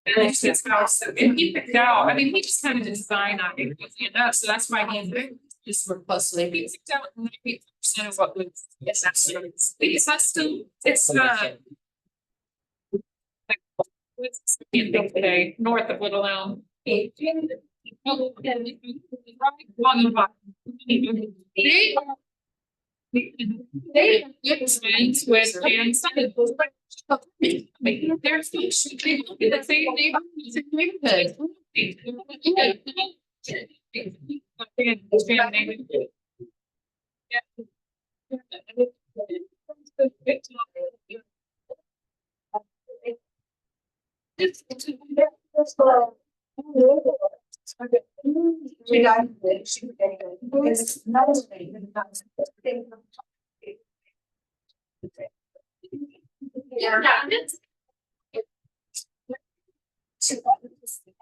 And it's his house, and he picked out, I mean, he just kind of designed on it, so that's why he just were closely, he picked out 90% of what was, yes, that's, because that's still, it's, what's the thing today, north of Little Elm. They get signs with fans. There's the same neighborhood. Yeah.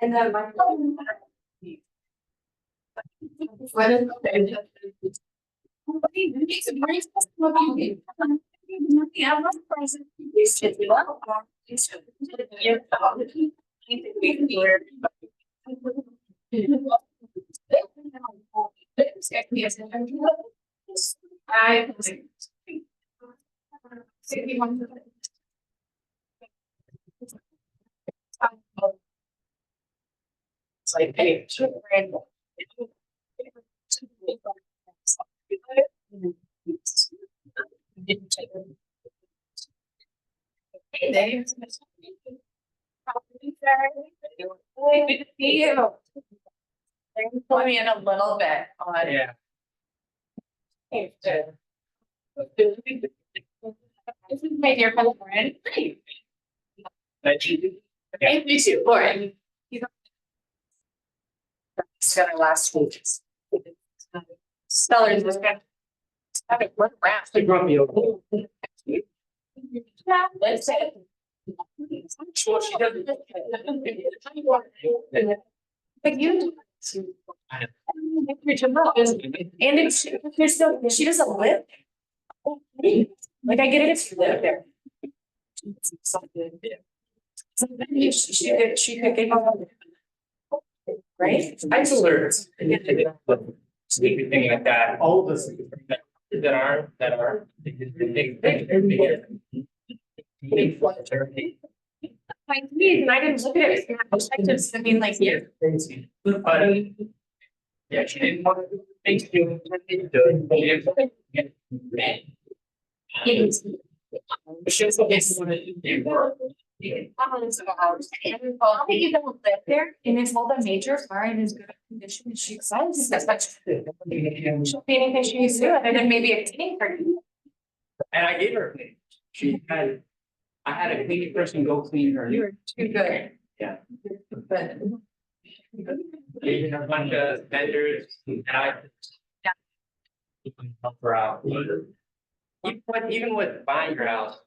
And then my. It's like, hey, hey, Dave. Good to see you. Put me in a little bit on. Yeah. This is my dear friend, Lauren. Hey, me too, Lauren. It's got our last stages. Stellar's was good. Have it work around. They brought me over. Yeah, let's say. Well, she doesn't. But you. And if there's still, she doesn't live. Like I get it if you live there. Something. She could get. Right? I told her. Sleepy thing like that, all of us that are. Like me, and I didn't look at it from that perspective, I mean, like, yeah. Yeah, she didn't want to. Thank you. She was I think you don't live there, and it's all the majors are in as good a condition as she exists, that's much. She'll be anything she needs to do, other than maybe a cleaning for you. And I gave her a clean. I had a cleaning person go clean her. You were too good. Yeah. But. Gave her a bunch of vendors and I. Yeah. Help her out. Even with buying your house,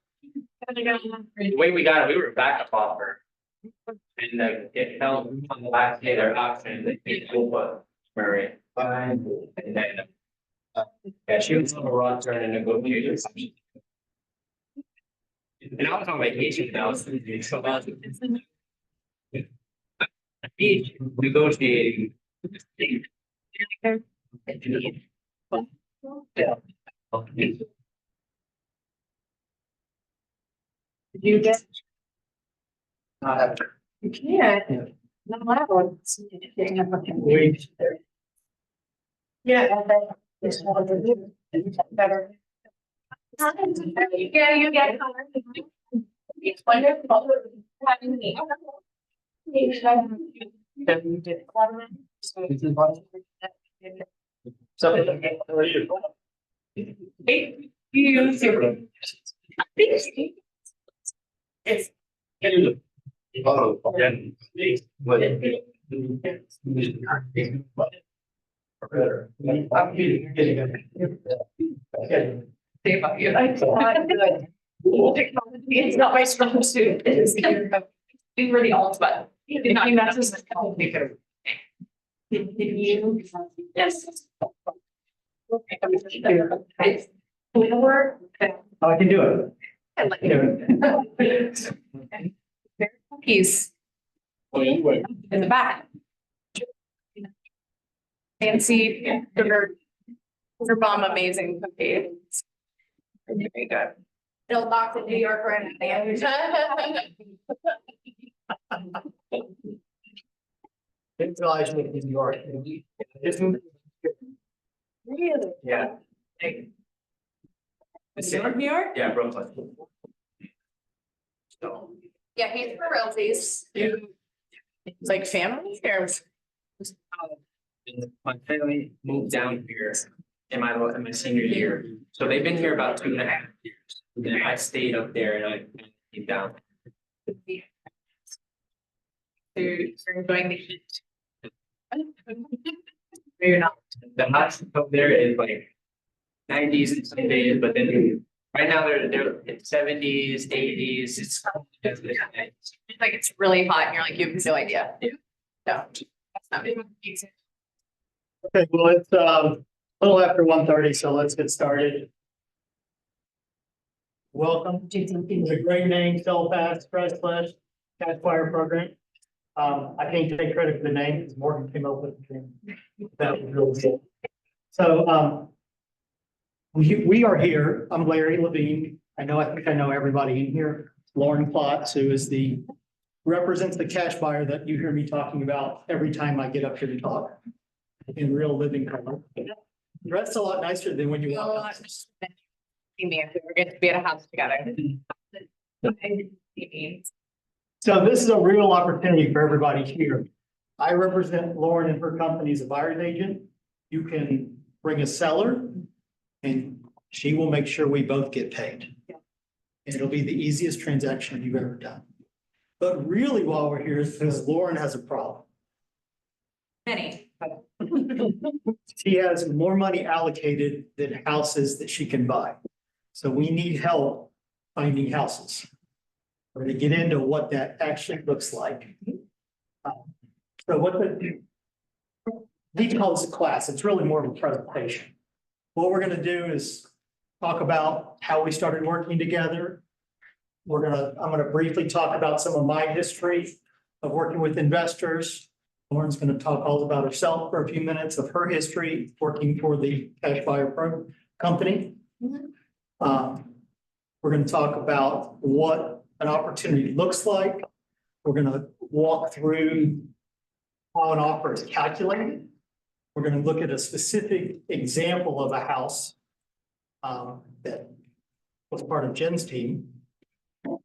the way we got it, we were backup offer. And it fell on the last day of their auction, they paid over Murray. And then. Yeah, she was on a run turning negotiators. And I was on vacation now, so I was. Each negotiating. Did you get? Uh, You can't. Not loud. Wait. Yeah. It's not better. Yeah, you get. It's wonderful having me. So. It's. Oh, yeah. Say about you. Technology is not my strong suit. It's we were the ultimate. Did not that's just. Did you? Yes. Or. Oh, I can do it. I like it. Cookies. Anyway. In the back. Fancy sugar bomb amazing cookie. Very good. They'll talk to New York right at the end. Didn't realize you lived in New York. Isn't? Really? Yeah. New York? Yeah, Brooklyn. So. Yeah, he's for realties. It's like family or? And my family moved down here in my senior year, so they've been here about 2.5 years. And then I stayed up there and I came down. You're enjoying the heat. You're not. The hot up there is like 90s in some days, but then right now they're in 70s, 80s. It's Like it's really hot and you're like, you have no idea. Yeah. No. That's not easy. Okay, well, it's a little after 1:30, so let's get started. Welcome to the Great Name Cell Pass Express / Cash Fire Program. I can't take credit for the name because Morgan came up with the name. That was really good. So we are here. I'm Larry Levine. I think I know everybody in here. Lauren Klotz, who is represents the cash buyer that you hear me talking about every time I get up here to talk in real living color. Dressed a lot nicer than when you walk up. See me if we were going to be at a house together. So this is a real opportunity for everybody here. I represent Lauren and her company as a buyer's agent. You can bring a seller and she will make sure we both get paid. And it'll be the easiest transaction you've ever done. But really, while we're here, is because Lauren has a problem. Many. She has more money allocated than houses that she can buy. So we need help finding houses. We're going to get into what that actually looks like. So what he calls a class, it's really more of a presentation. What we're going to do is talk about how we started working together. I'm going to briefly talk about some of my history of working with investors. Lauren's going to talk all about herself for a few minutes of her history working for the Cash Buyer company. We're going to talk about what an opportunity looks like. We're going to walk through how an offer is calculated. We're going to look at a specific example of a house that was part of Jen's team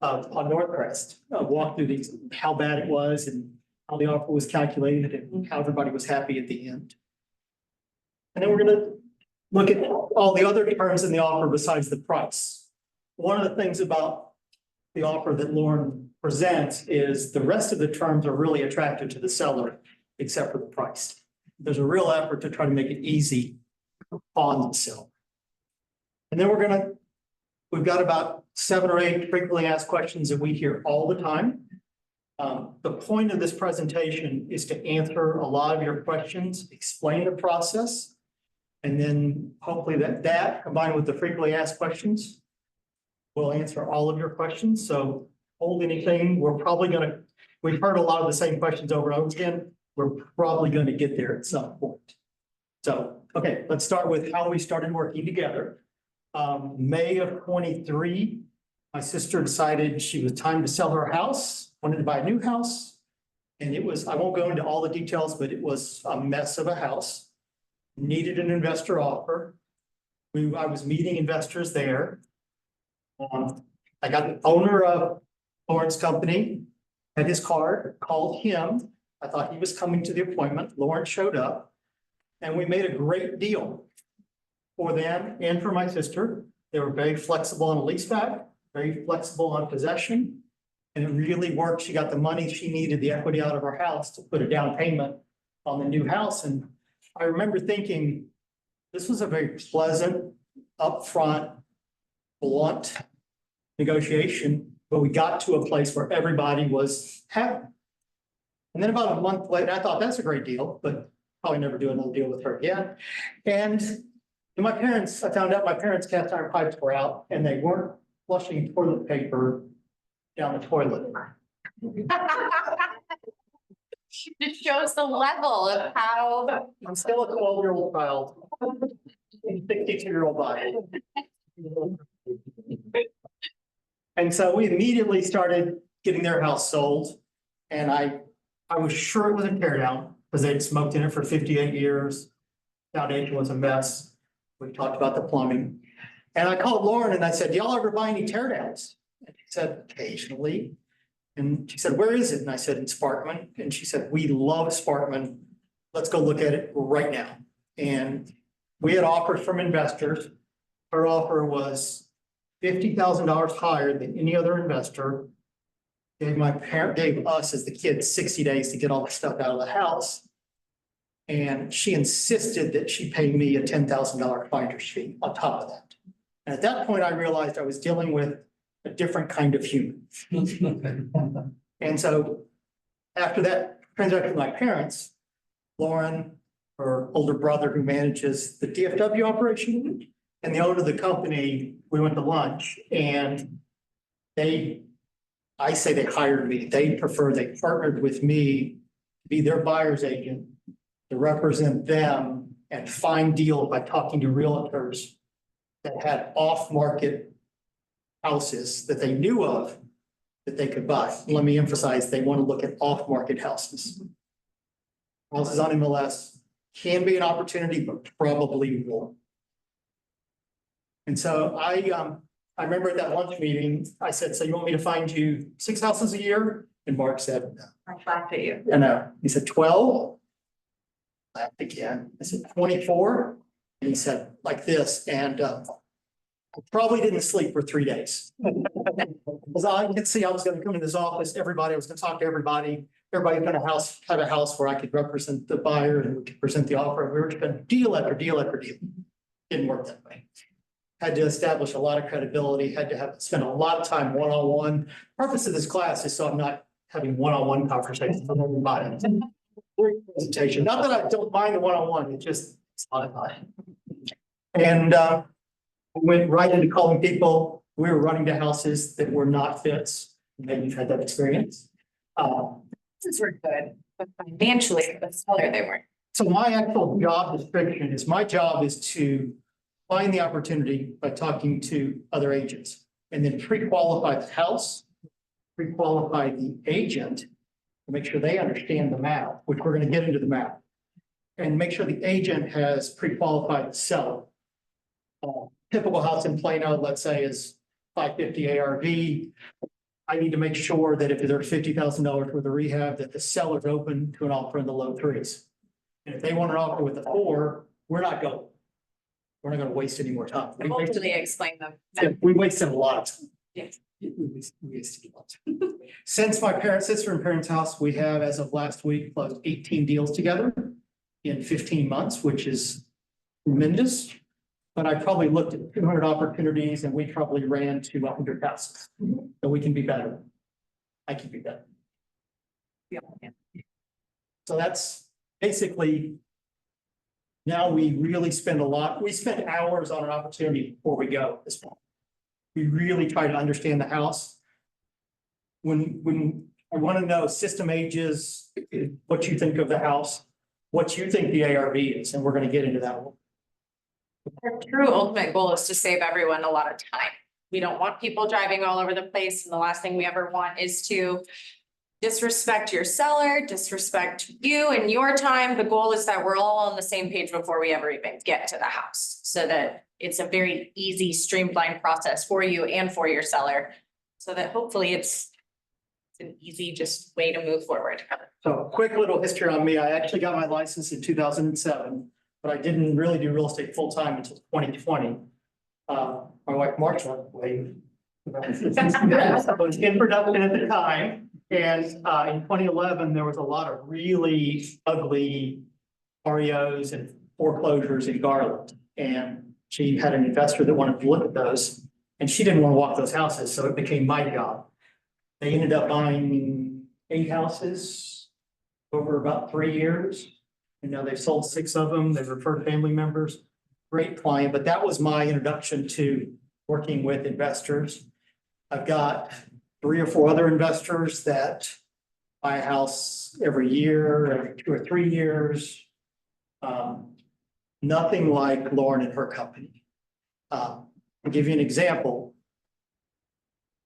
on Northcrest. Walk through how bad it was and how the offer was calculated and how everybody was happy at the end. And then we're going to look at all the other terms in the offer besides the price. One of the things about the offer that Lauren presents is the rest of the terms are really attractive to the seller, except for the price. There's a real effort to try to make it easy on the seller. And then we've got about 7 or 8 frequently asked questions that we hear all the time. The point of this presentation is to answer a lot of your questions, explain the process, and then hopefully that combined with the frequently asked questions will answer all of your questions. So hold anything. We've heard a lot of the same questions over and over again. We're probably going to get there at some point. So, okay, let's start with how we started working together. May of 23, my sister decided she was time to sell her house, wanted to buy a new house. And I won't go into all the details, but it was a mess of a house. Needed an investor offer. I was meeting investors there. I got the owner of Lauren's company, had his card, called him. I thought he was coming to the appointment. Lauren showed up and we made a great deal for them and for my sister. They were very flexible on a lease back, very flexible on possession. And it really worked. She got the money she needed, the equity out of her house to put a down payment on the new house. And I remember thinking, this was a very pleasant, upfront, blunt negotiation, but we got to a place where everybody was happy. And then about a month later, I thought that's a great deal, but probably never do another deal with her again. And I found out my parents' cast iron pipes were out and they weren't flushing toilet paper down the toilet. Just shows the level of how. I'm still a 12-year-old child. 62-year-old body. And so we immediately started getting their house sold. And I was sure it was a tear down because they'd smoked in it for 58 years. Foundation was a mess. We talked about the plumbing. And I called Lauren and I said, do y'all ever buy any tear downs? And she said, occasionally. And she said, where is it? And I said, in Sparkman. And she said, we love Sparkman. Let's go look at it right now. And we had offers from investors. Her offer was $50,000 higher than any other investor. Gave us as the kids 60 days to get all the stuff out of the house. And she insisted that she pay me a $10,000 finder's fee on top of that. And at that point, I realized I was dealing with a different kind of human. And so after that transaction with my parents, Lauren, her older brother who manages the DFW operation, and the owner of the company, we went to lunch and I say they hired me. They partnered with me to be their buyer's agent, to represent them and find deals by talking to realtors that had off-market houses that they knew of that they could buy. Let me emphasize, they want to look at off-market houses. Houses on MLS can be an opportunity, but probably won't. And so I remember at that lunch meeting, I said, so you want me to find you 6 houses a year? And Mark said, no. I laughed at you. And he said, 12? Laughed again. I said, 24? And he said, like this, and I probably didn't sleep for 3 days. Because I could see I was gonna come in this office, I was gonna talk to everybody. Everybody had a house where I could represent the buyer and we could present the offer. And we were just gonna deal after deal after deal. Didn't work that way. Had to establish a lot of credibility, had to spend a lot of time one-on-one. Purpose of this class is so I'm not having one-on-one conversations with everybody. Presentation, not that I don't mind the one-on-one, it's a lot of time. And we went right into calling people. We were running to houses that were not fits. Maybe you've had that experience. This were good, but financially, the seller they weren't. So my actual job description is my job is to find the opportunity by talking to other agents and then pre-qualify the house, pre-qualify the agent to make sure they understand the map, which we're going to get into the map, and make sure the agent has pre-qualified the seller. Typical house in Plano, let's say, is 550 ARV. I need to make sure that if there's $50,000 worth of rehab, that the seller's open to an offer in the low 3s. And if they want an offer with a 4, we're not going. We're not going to waste any more time. Hopefully explain them. We wasted a lot of time. Yes. We wasted a lot of time. Since my sister and parents' house, we have, as of last week, closed 18 deals together in 15 months, which is tremendous. But I probably looked at 200 opportunities and we probably ran to 100 houses. So we can be better. I can be better. Yeah. So that's basically, now we really spend we spend hours on an opportunity before we go this point. We really try to understand the house. When I want to know system ages, what you think of the house, what you think the ARV is, and we're going to get into that one. Our true ultimate goal is to save everyone a lot of time. We don't want people driving all over the place, and the last thing we ever want is to disrespect your seller, disrespect you and your time. The goal is that we're all on the same page before we ever even get to the house, so that it's a very easy, streamlined process for you and for your seller, so that hopefully it's an easy just way to move forward. So quick little history on me. I actually got my license in 2007, but I didn't really do real estate full-time until 2020. My wife Marcia, was in production at the time. And in 2011, there was a lot of really ugly REOs and foreclosures in Garland. And she had an investor that wanted to look at those, and she didn't want to walk those houses, so it became my job. They ended up buying 8 houses over about 3 years. You know, they've sold 6 of them. They've referred family members. Great client, but that was my introduction to working with investors. I've got 3 or 4 other investors that buy a house every year, every 2 or 3 years. Nothing like Lauren and her company. I'll give you an example.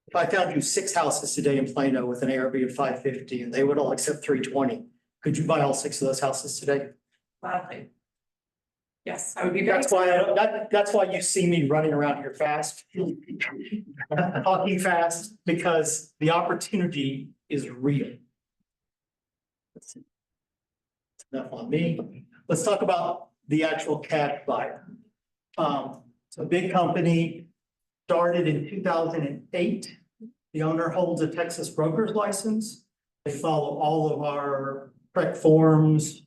If I found you 6 houses today in Plano with an ARV of 550 and they would all accept 320, could you buy all 6 of those houses today? Gladly. Yes, I would be very. That's why you see me running around here fast. Talking fast, because the opportunity is real. That's enough on me. Let's talk about the actual cash buyer. It's a big company, started in 2008. The owner holds a Texas broker's license. They follow all of our correct forms.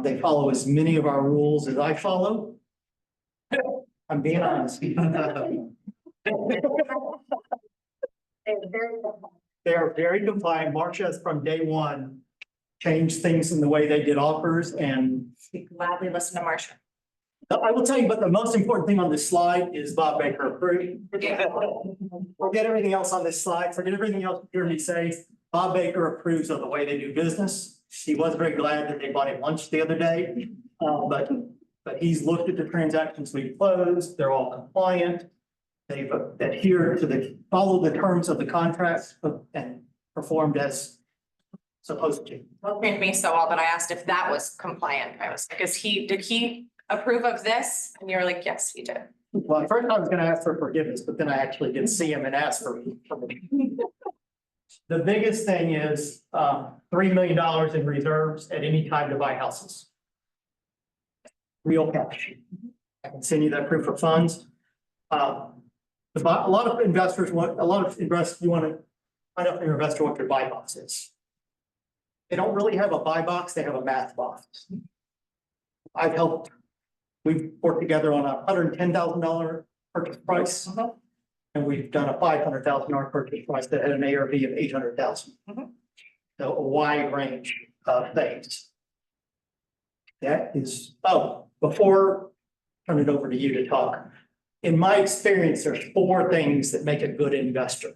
They follow as many of our rules as I follow. I'm being honest. They're very compliant. March has from day one changed things in the way they did offers, and We gladly listen to Marcia. I will tell you, but the most important thing on this slide is Bob Baker approved. Forget everything else on this slide, forget everything else you hear me say. Bob Baker approves of the way they do business. He was very glad that they bought him lunch the other day. But he's looked at the transactions we closed, they're all compliant. They've adhered to follow the terms of the contracts and performed as supposed to. What made me so well that I asked if that was compliant. I was like, did he approve of this? And you're like, yes, he did. Well, at first I was gonna ask for forgiveness, but then I actually did see him and ask for. The biggest thing is, $3 million in reserves at any time to buy houses. Real cash. I can send you that proof of funds. A lot of investors want, you want to find out from your investor what their buy box is. They don't really have a buy box, they have a math box. We've worked together on a $110,000 purchase price. And we've done a $500,000 purchase price that had an ARV of 800,000. So a wide range of things. That is, before I turn it over to you to talk. In my experience, there's 4 things that make a good investor.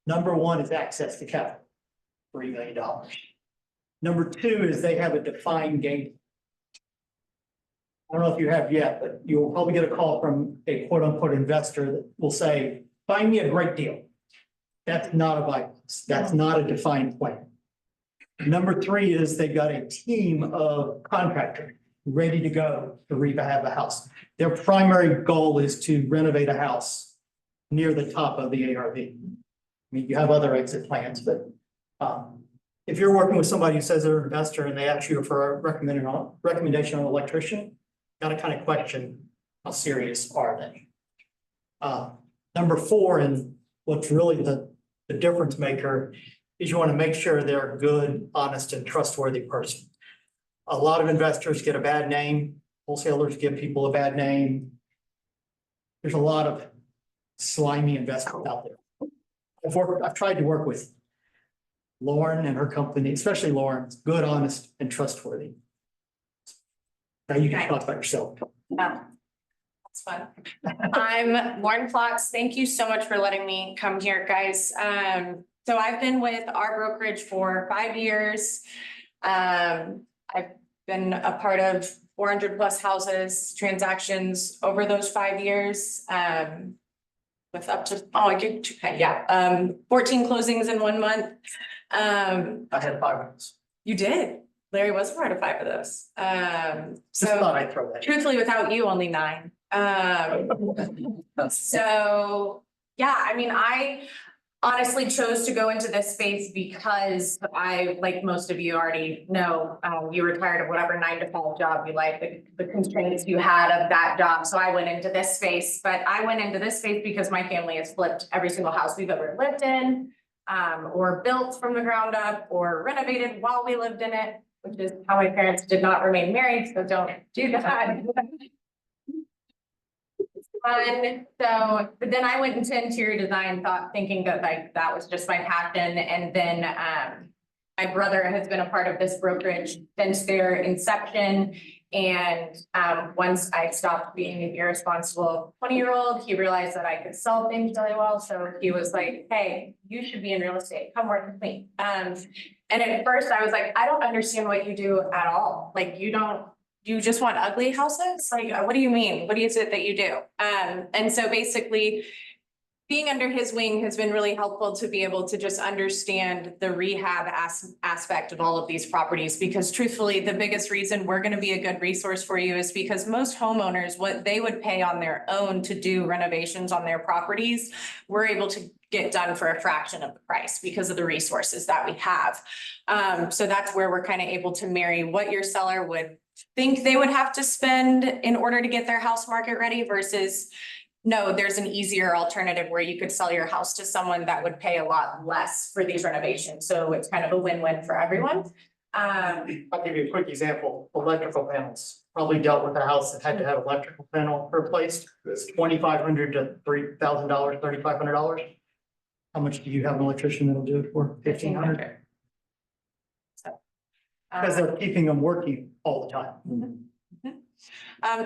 Number 1 is access to capital, $3 million. Number 2 is they have a defined game. I don't know if you have yet, but you'll probably get a call from a quote unquote investor that will say, find me a great deal. That's not a buy box. That's not a defined plan. Number 3 is they've got a team of contractors ready to go to rehab a house. Their primary goal is to renovate a house near the top of the ARV. I mean, you have other exit plans, but if you're working with somebody who says they're an investor and they ask you for a recommendation on an electrician, got to kind of question how serious are they? Number 4, and what's really the difference maker, is you want to make sure they're a good, honest, and trustworthy person. A lot of investors get a bad name. Wholesalers give people a bad name. There's a lot of slimy investors out there. I've tried to work with Lauren and her company, especially Lauren, good, honest, and trustworthy. Now you can talk about yourself. Yeah. That's fun. I'm Lauren Flocks. Thank you so much for letting me come here, guys. So I've been with our brokerage for 5 years. I've been a part of 400+ houses transactions over those 5 years. With up to, 14 closings in 1 month. I had 5 of those. You did. Larry was a part of 5 of those. Just thought I'd throw that in. Truthfully, without you, only 9. So, yeah, I mean, I honestly chose to go into this space because like most of you already know, you were tired of whatever 9-to-5 job you like, the constraints you had of that job. So I went into this space, but I went into this space because my family has flipped every single house we've ever lived in, or built from the ground up, or renovated while we lived in it, which is how my parents did not remain married, so don't do that. So, but then I went into interior design, thinking that that was just my passion. And then my brother has been a part of this brokerage since their inception. And once I stopped being an irresponsible 20-year-old, he realized that I could sell things really well. So he was like, hey, you should be in real estate. Come work with me. And at first I was like, I don't understand what you do at all. Like, you just want ugly houses? Like, what do you mean? What is it that you do? And so basically, being under his wing has been really helpful to be able to just understand the rehab aspect of all of these properties. Because truthfully, the biggest reason we're gonna be a good resource for you is because most homeowners, what they would pay on their own to do renovations on their properties, we're able to get done for a fraction of the price because of the resources that we have. So that's where we're kind of able to marry what your seller would think they would have to spend in order to get their house market ready versus no, there's an easier alternative where you could sell your house to someone that would pay a lot less for these renovations. So it's kind of a win-win for everyone. I'll give you a quick example, electrical panels, probably dealt with a house that had to have electrical panel replaced. It's $2,500 to $3,000, $3,500. How much do you have an electrician that'll do it for? $1,500? So. Because they're keeping them working all the time.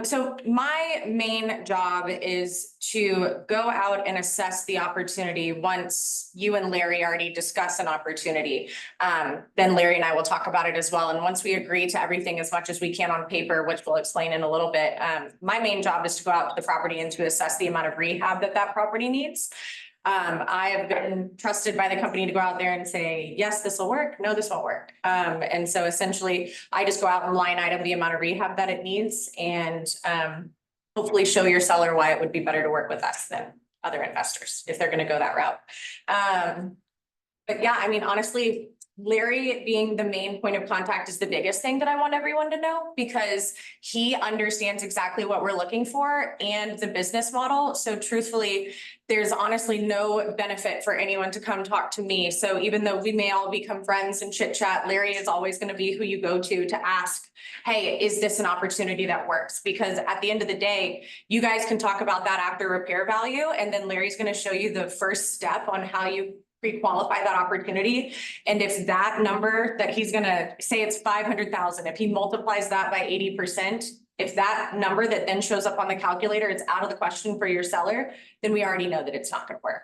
So my main job is to go out and assess the opportunity once you and Larry already discuss an opportunity. Then Larry and I will talk about it as well. And once we agree to everything as much as we can on paper, which we'll explain in a little bit, my main job is to go out to the property and to assess the amount of rehab that property needs. I have been trusted by the company to go out there and say, yes, this will work. No, this won't work. And so essentially I just go out and line item the amount of rehab that it needs and, hopefully show your seller why it would be better to work with us than other investors if they're going to go that route. But yeah, I mean, honestly, Larry being the main point of contact is the biggest thing that I want everyone to know because he understands exactly what we're looking for and the business model. So truthfully, there's honestly no benefit for anyone to come talk to me. So even though we may all become friends and chit chat, Larry is always going to be who you go to ask, hey, is this an opportunity that works? Because at the end of the day, you guys can talk about that after repair value. And then Larry's going to show you the first step on how you pre-qualify that opportunity. And if that number that he's gonna say it's 500,000, if he multiplies that by 80%, if that number that then shows up on the calculator, it's out of the question for your seller, then we already know that it's not gonna work.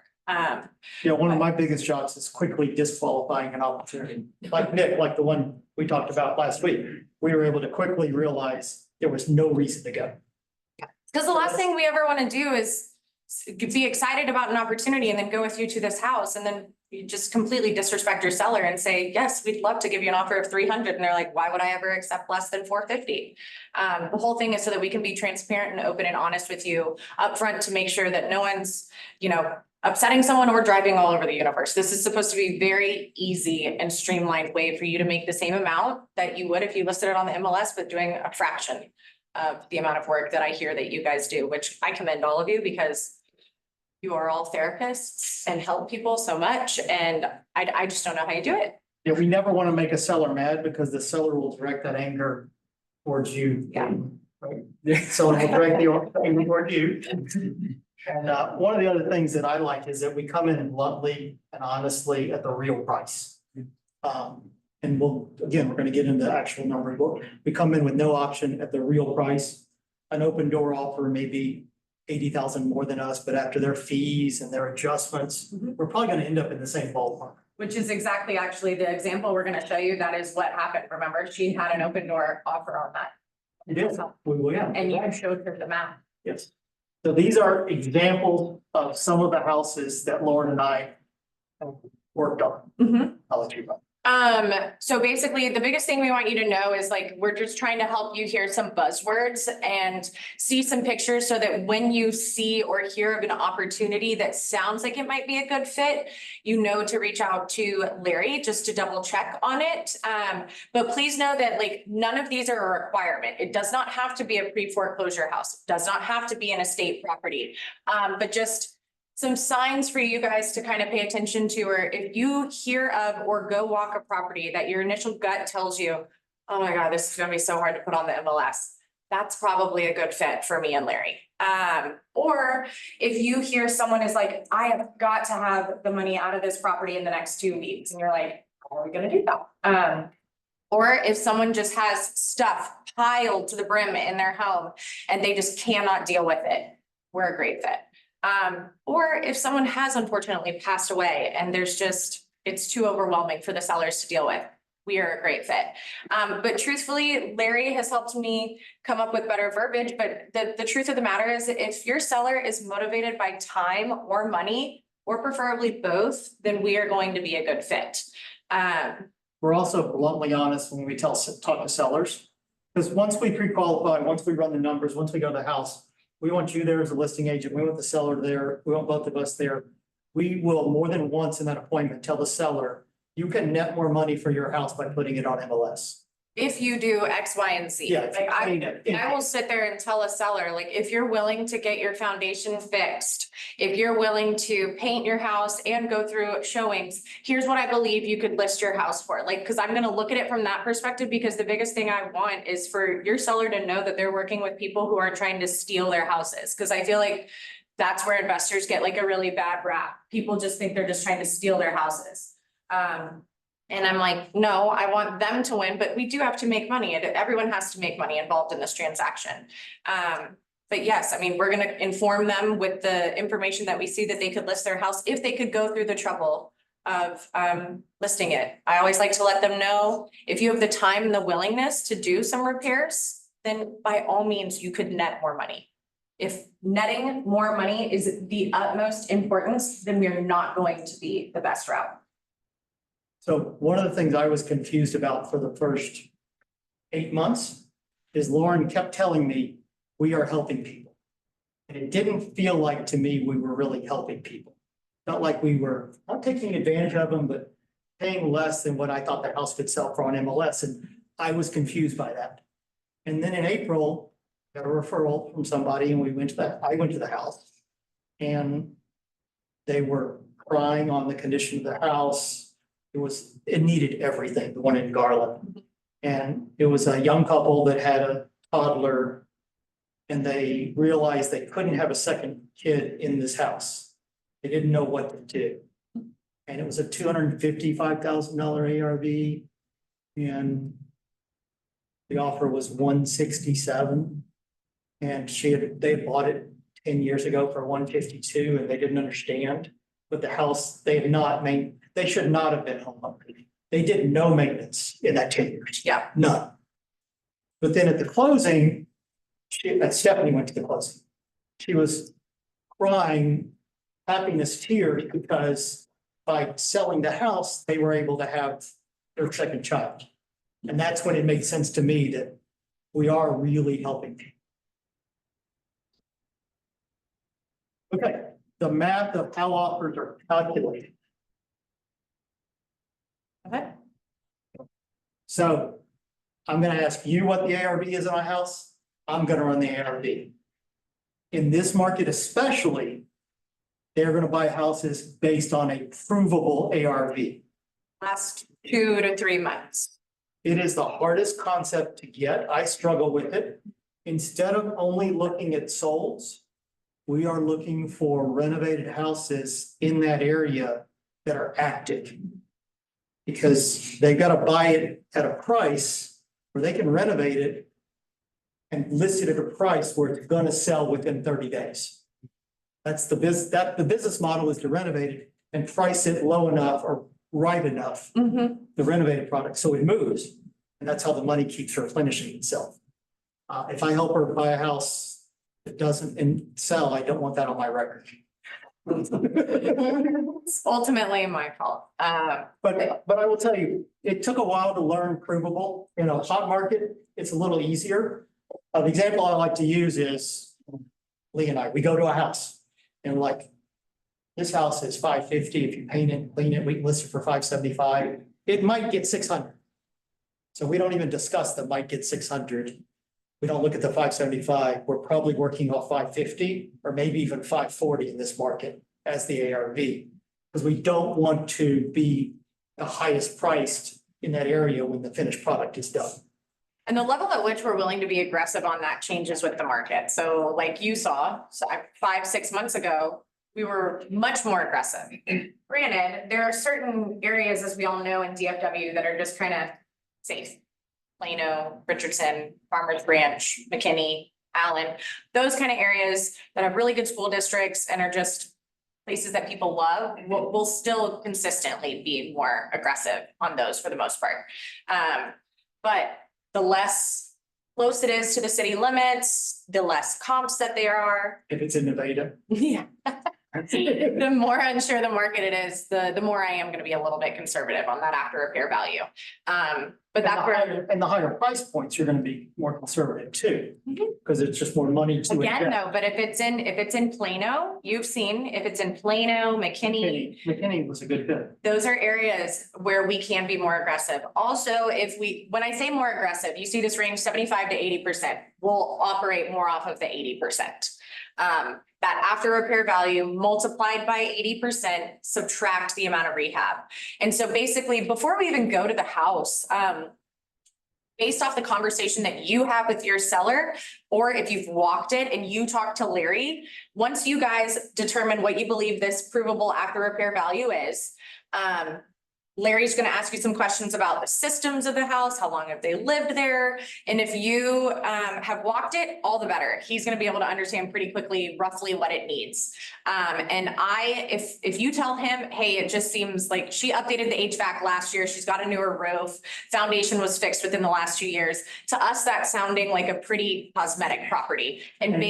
Yeah, one of my biggest jobs is quickly disqualifying an opportunity. Like Nick, like the one we talked about last week, we were able to quickly realize there was no reason to go. Because the last thing we ever want to do is be excited about an opportunity and then go with you to this house and then you just completely disrespect your seller and say, yes, we'd love to give you an offer of 300. And they're like, why would I ever accept less than 450? The whole thing is so that we can be transparent and open and honest with you upfront to make sure that no one's, upsetting someone or driving all over the universe. This is supposed to be very easy and streamlined way for you to make the same amount that you would if you listed it on the MLS, but doing a fraction of the amount of work that I hear that you guys do, which I commend all of you because you are all therapists and help people so much. And I just don't know how you do it. Yeah, we never want to make a seller mad because the seller will direct that anger towards you. Yeah. Right? So it will direct the anger towards you. And one of the other things that I like is that we come in bluntly and honestly at the real price. And we're going to get into the actual numbers. We come in with no option at the real price. An open door offer may be 80,000 more than us, but after their fees and their adjustments, we're probably going to end up in the same ballpark. Which is exactly actually the example we're going to show you. That is what happened. Remember, she had an open door offer on that. Yes, we will, yeah. And you showed her the map. Yes. So these are examples of some of the houses that Lauren and I have worked on. I'll let you know. So basically the biggest thing we want you to know is we're just trying to help you hear some buzzwords and see some pictures so that when you see or hear of an opportunity that sounds like it might be a good fit, you know to reach out to Larry just to double check on it. But please know that none of these are a requirement. It does not have to be a pre-foreclosure house. It does not have to be an estate property. But just some signs for you guys to kind of pay attention to, or if you hear of or go walk a property that your initial gut tells you, oh my God, this is gonna be so hard to put on the MLS. That's probably a good fit for me and Larry. Or if you hear someone is like, I have got to have the money out of this property in the next 2 weeks, and you're like, how are we gonna do that? Or if someone just has stuff piled to the brim in their home and they just cannot deal with it, we're a great fit. Or if someone has unfortunately passed away and it's too overwhelming for the sellers to deal with, we are a great fit. But truthfully, Larry has helped me come up with better verbiage, but the truth of the matter is if your seller is motivated by time or money, or preferably both, then we are going to be a good fit. We're also bluntly honest when we talk to sellers. Because once we pre-qualify, once we run the numbers, once we go to the house, we want you there as a listing agent, we want the seller there, we want both of us there. We will more than once in that appointment tell the seller, you can net more money for your house by putting it on MLS. If you do X, Y, and Z. Yeah, if you Like clean it. I will sit there and tell a seller, like, if you're willing to get your foundation fixed, if you're willing to paint your house and go through showings, here's what I believe you could list your house for. Like, because I'm gonna look at it from that perspective, because the biggest thing I want is for your seller to know that they're working with people who are trying to steal their houses. Because I feel like that's where investors get like a really bad rap. People just think they're just trying to steal their houses. And I'm like, no, I want them to win, but we do have to make money, and everyone has to make money involved in this transaction. But yes, I mean, we're gonna inform them with the information that we see that they could list their house if they could go through the trouble of listing it. I always like to let them know, if you have the time and the willingness to do some repairs, then by all means, you could net more money. If netting more money is the utmost importance, then we are not going to be the best route. So one of the things I was confused about for the first 8 months is Lauren kept telling me, we are helping people. And it didn't feel like to me we were really helping people. Not like we were not taking advantage of them, but paying less than what I thought the house could sell for on MLS. And I was confused by that. And then in April, got a referral from somebody and I went to the house. And they were crying on the condition of the house. It needed everything, the one in Garland. And it was a young couple that had a toddler. And they realized they couldn't have a second kid in this house. They didn't know what to do. And it was a $255,000 ARV. And the offer was $167,000. And they had bought it 10 years ago for $152,000, and they didn't understand. But the house, they should not have been homeowners. They did no maintenance in that 10 years. Yeah. None. But then at the closing, Stephanie went to the closing. She was crying happiness tears because by selling the house, they were able to have their second child. And that's when it made sense to me that we are really helping people. Okay, the math of how offers are calculated. Okay. So I'm gonna ask you what the ARV is in a house. I'm gonna run the ARV. In this market especially, they're gonna buy houses based on a provable ARV. Last 2 to 3 months. It is the hardest concept to get. I struggle with it. Instead of only looking at solds, we are looking for renovated houses in that area that are active. Because they've got to buy it at a price where they can renovate it and list it at a price where it's going to sell within 30 days. That's the business model is to renovate it and price it low enough or right enough, the renovated product, so it moves. And that's how the money keeps replenishing itself. If I help her buy a house that doesn't sell, I don't want that on my record. It's ultimately my fault. But I will tell you, it took a while to learn provable. In a hot market, it's a little easier. The example I like to use is Lee and I, we go to a house and like, this house is $550. If you paint it, clean it, we can list it for $575. It might get 600. So we don't even discuss the might get 600. We don't look at the 575. We're probably working off 550 or maybe even 540 in this market as the ARV. Because we don't want to be the highest priced in that area when the finished product is done. And the level at which we're willing to be aggressive on that changes with the market. So like you saw, 5-6 months ago, we were much more aggressive. Granted, there are certain areas, as we all know, in DFW that are just kind of safe. Plano, Richardson, Farmers Branch, McKinney, Allen, those kind of areas that have really good school districts and are just places that people love, will still consistently be more aggressive on those for the most part. But the less close it is to the city limits, the less comps that there are. If it's in Nevada. Yeah. The more unsure the market it is, the more I am gonna be a little bit conservative on that after repair value. But that's where, And the higher price points, you're gonna be more conservative too, because it's just more money to. again, invest. though, but if it's in Plano, you've seen, if it's in Plano, McKinney, McKinney was a good fit. those are areas where we can be more aggressive. Also, when I say more aggressive, you see this range 75 to 80%. We'll operate more off of the 80%. That after repair value multiplied by 80%, subtract the amount of rehab. And so basically, before we even go to the house, based off the conversation that you have with your seller, or if you've walked it and you talk to Larry, once you guys determine what you believe this provable after repair value is, Larry's gonna ask you some questions about the systems of the house, how long have they lived there? And if you have walked it, all the better. He's gonna be able to understand pretty quickly roughly what it needs. And if you tell him, hey, it just seems like she updated the HVAC last year, she's got a newer roof, foundation was fixed within the last 2 years. To us, that's sounding like a pretty cosmetic property And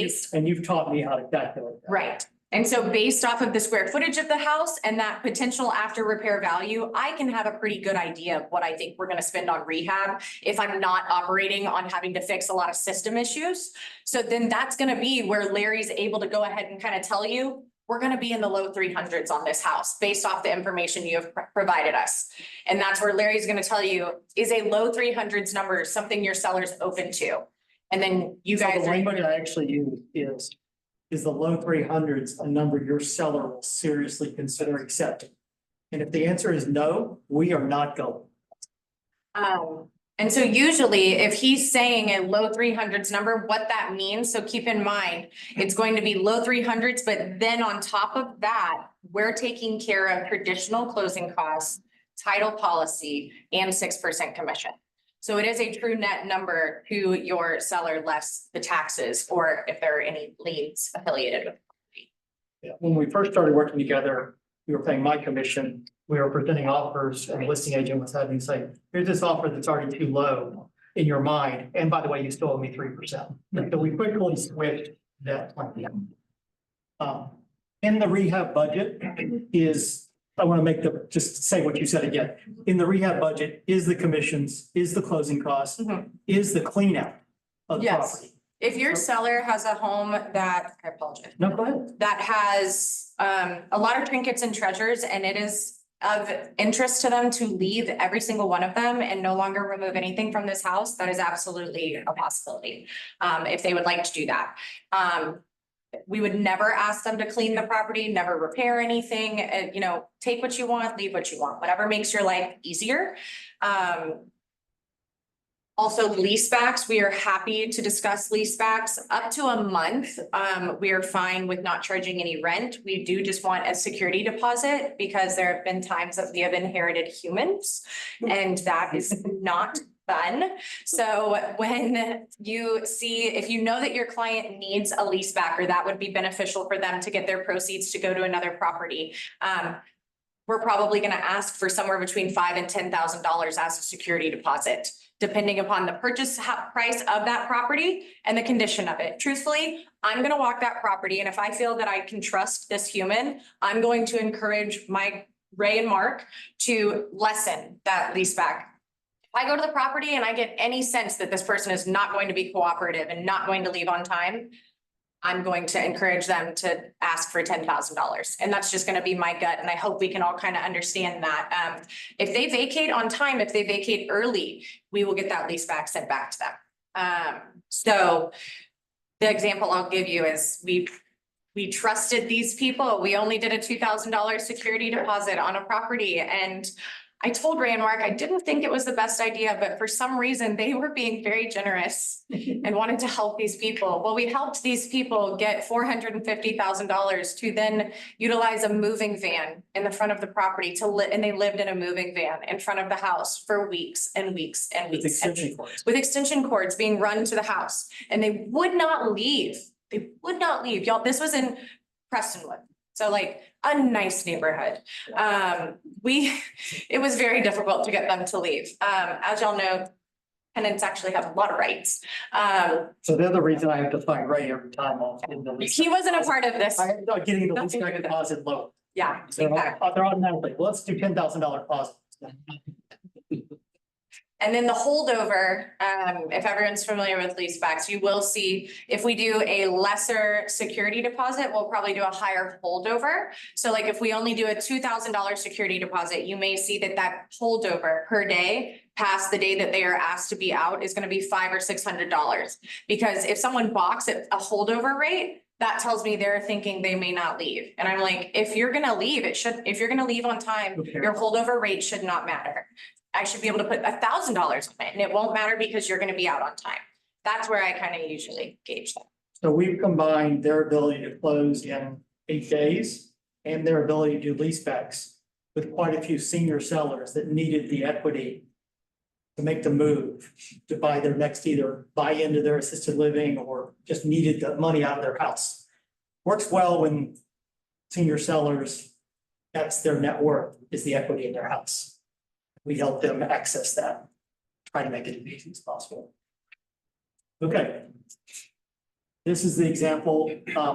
you've taught me how to calculate that. right. And so based off of the square footage of the house and that potential after repair value, I can have a pretty good idea of what I think we're gonna spend on rehab if I'm not operating on having to fix a lot of system issues. So then that's gonna be where Larry's able to go ahead and kind of tell you, we're gonna be in the low 300s on this house based off the information you have provided us. And that's where Larry's gonna tell you, is a low 300s number something your seller's open to? And then you So guys the are. language I actually use is the low 300s, a number your seller will seriously consider accepting. And if the answer is no, we are not going. And so usually if he's saying a low 300s number, what that means, so keep in mind, it's going to be low 300s, but then on top of that, we're taking care of traditional closing costs, title policy, and 6% commission. So it is a true net number to your seller less the taxes, or if there are any liens affiliated with. Yeah, when we first started working together, we were paying my commission. We were presenting offers and the listing agent was having to say, here's this offer that's already too low in your mind. And by the way, you still owe me 3%. So we quickly switched that plan. In the rehab budget is, I want to just say what you said again. In the rehab budget is the commissions, is the closing costs, is the cleanout of the Yes. property. If your seller has a home that, I apologize. No, go ahead. That has a lot of trinkets and treasures, and it is of interest to them to leave every single one of them and no longer remove anything from this house, that is absolutely a possibility. If they would like to do that. We would never ask them to clean the property, never repair anything, take what you want, leave what you want, whatever makes your life easier. Also leasebacks, we are happy to discuss leasebacks up to a month. We are fine with not charging any rent. We do just want a security deposit because there have been times that we have inherited humans and that is not fun. So when you see, if you know that your client needs a leaseback or that would be beneficial for them to get their proceeds to go to another property, we're probably gonna ask for somewhere between $5,000 and $10,000 as a security deposit, depending upon the purchase price of that property and the condition of it. Truthfully, I'm gonna walk that property, and if I feel that I can trust this human, I'm going to encourage my Ray and Mark to lessen that leaseback. If I go to the property and I get any sense that this person is not going to be cooperative and not going to leave on time, I'm going to encourage them to ask for $10,000. And that's just gonna be my gut. And I hope we can all kind of understand that. If they vacate on time, if they vacate early, we will get that lease back sent back to them. So the example I'll give you is we trusted these people. We only did a $2,000 security deposit on a property and I told Ray and Mark, I didn't think it was the best idea, but for some reason they were being very generous and wanted to help these people. Well, we helped these people get $450,000 to then utilize a moving van in the front of the property to live, and they lived in a moving van in front of the house for weeks and weeks and With weeks. and extension cords. with extension cords being run to the house, and they would not leave. They would not leave. Y'all, this was in Prestonwood. So like a nice neighborhood. It was very difficult to get them to leave. As y'all know, tenants actually have a lot of rights. So the other reason I have to find Ray every time off in the lease. He wasn't a part of this. I'm not getting the lease Nothing to do back with that. deposit low. Yeah, They're exactly. automatically, well, let's do $10,000 deposit. And then the holdover, if everyone's familiar with leasebacks, you will see if we do a lesser security deposit, we'll probably do a higher holdover. So like if we only do a $2,000 security deposit, you may see that that holdover per day past the day that they are asked to be out is gonna be $500 or $600. Because if someone balks at a holdover rate, that tells me they're thinking they may not leave. And I'm like, if you're gonna leave, if you're gonna leave on time, Okay. your holdover rate should not matter. I should be able to put $1,000 on it, and it won't matter because you're gonna be out on time. That's where I kind of usually gauge that. So we've combined their ability to close in 8 days and their ability to do leasebacks with quite a few senior sellers that needed the equity to make the move to buy their next, either buy into their assisted living or just needed the money out of their house. Works well when senior sellers, that's their net worth, is the equity in their house. We help them access that, try to make it as easy as possible. Okay. This is the example,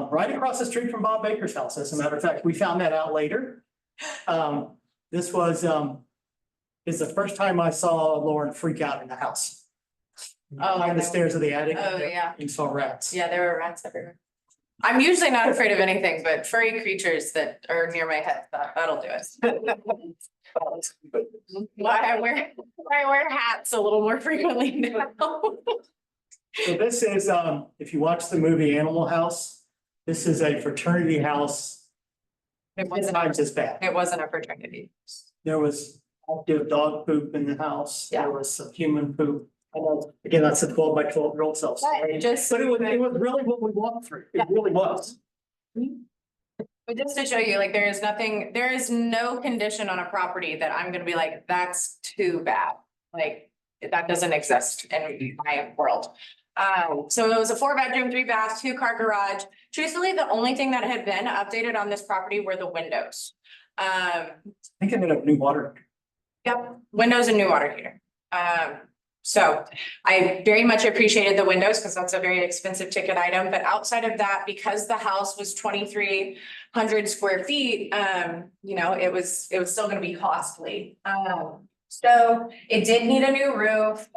right across the street from Bob Baker's house. As a matter of fact, we found that out later. This was, is the first time I saw Lauren freak out in the house. Oh, Behind the no. stairs of the attic. Oh, yeah. You saw rats. Yeah, there were rats everywhere. I'm usually not afraid of anything, but furry creatures that are near my head, that'll do it. Why I wear hats a little more frequently now. So this is, if you watch the movie Animal House, this is a fraternity house, It 10 wasn't, times as bad. it wasn't a fraternity. There was active dog poop in the house. Yeah. There was some human poop. I know, again, that's a 12 by 12-year-old self. But just, But it was really what we walked through. It really was. but just to show you, like, there is no condition on a property that I'm gonna be like, that's too bad. Like, that doesn't exist in my world. So it was a 4-bedroom, 3-bath, 2-car garage. Truthfully, the only thing that had been updated on this property were the windows. I think I ended up new water. Yep, windows and new water heater. So I very much appreciated the windows because that's a very expensive ticket item, but outside of that, because the house was 2,300 square feet, you know, it was still gonna be costly. So it did need a new roof,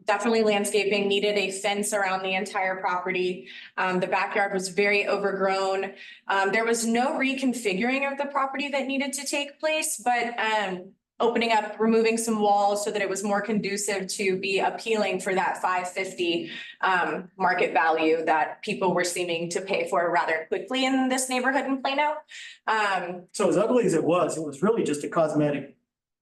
definitely landscaping, needed a fence around the entire property. The backyard was very overgrown. There was no reconfiguring of the property that needed to take place, but opening up, removing some walls so that it was more conducive to be appealing for that 550 market value that people were seeming to pay for rather quickly in this neighborhood in Plano. So as ugly as it was really just a cosmetic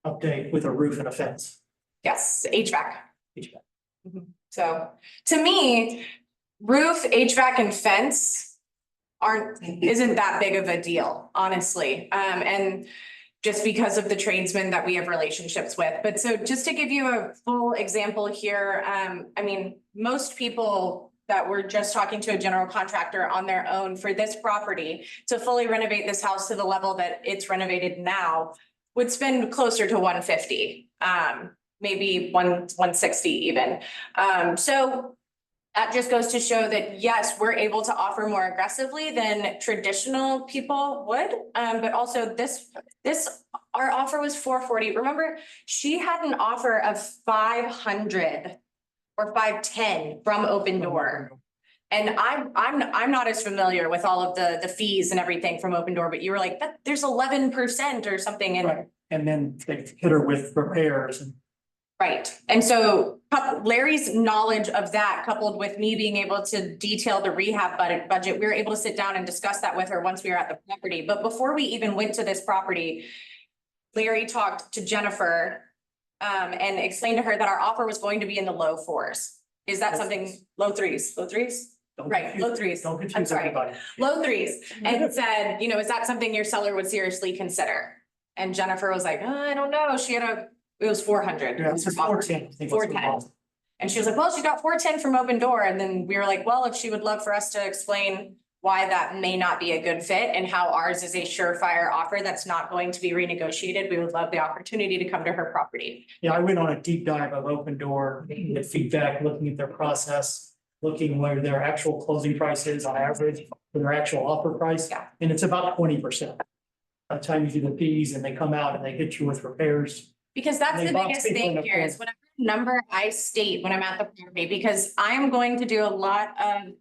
update with a roof and a fence. Yes, HVAC. HVAC. So to me, roof, HVAC and fence isn't that big of a deal, honestly. And just because of the tradesmen that we have relationships with. But so just to give you a full example here, I mean, most people that were just talking to a general contractor on their own for this property to fully renovate this house to the level that it's renovated now would spend closer to 150, maybe 160 even. So that just goes to show that, yes, we're able to offer more aggressively than traditional people would. But also our offer was 440. Remember, she had an offer of 500 or 510 from Open Door. And I'm not as familiar with all of the fees and everything from Open Door, but you were like, there's 11% or something in. Right. And then they hit her with repairs and. Right, and so Larry's knowledge of that coupled with me being able to detail the rehab budget, we were able to sit down and discuss that with her once we were at the property. But before we even went to this property, Larry talked to Jennifer and explained to her that our offer was going to be in the low fours. Is that something, low threes? Don't Right, confuse- low threes. Don't I'm confuse sorry. everybody. Low threes, and said, you know, is that something your seller would seriously consider? And Jennifer was like, I don't know, it was 400. Yeah, it's 410. I think it's 410. And she was like, well, she got 410 from Open Door, and then we were like, well, if she would love for us to explain why that may not be a good fit and how ours is a surefire offer that's not going to be renegotiated, we would love the opportunity to come to her property. Yeah, I went on a deep dive of Open Door, looking at feedback, looking at their process, looking where their actual closing price is on average, for their actual offer price. Yeah. And it's about 20%. By the time you do the fees and they come out and they hit you with repairs. Because that's They the box biggest people in thing a here is corner. whatever number I state when I'm at the property, because I am going to do a lot of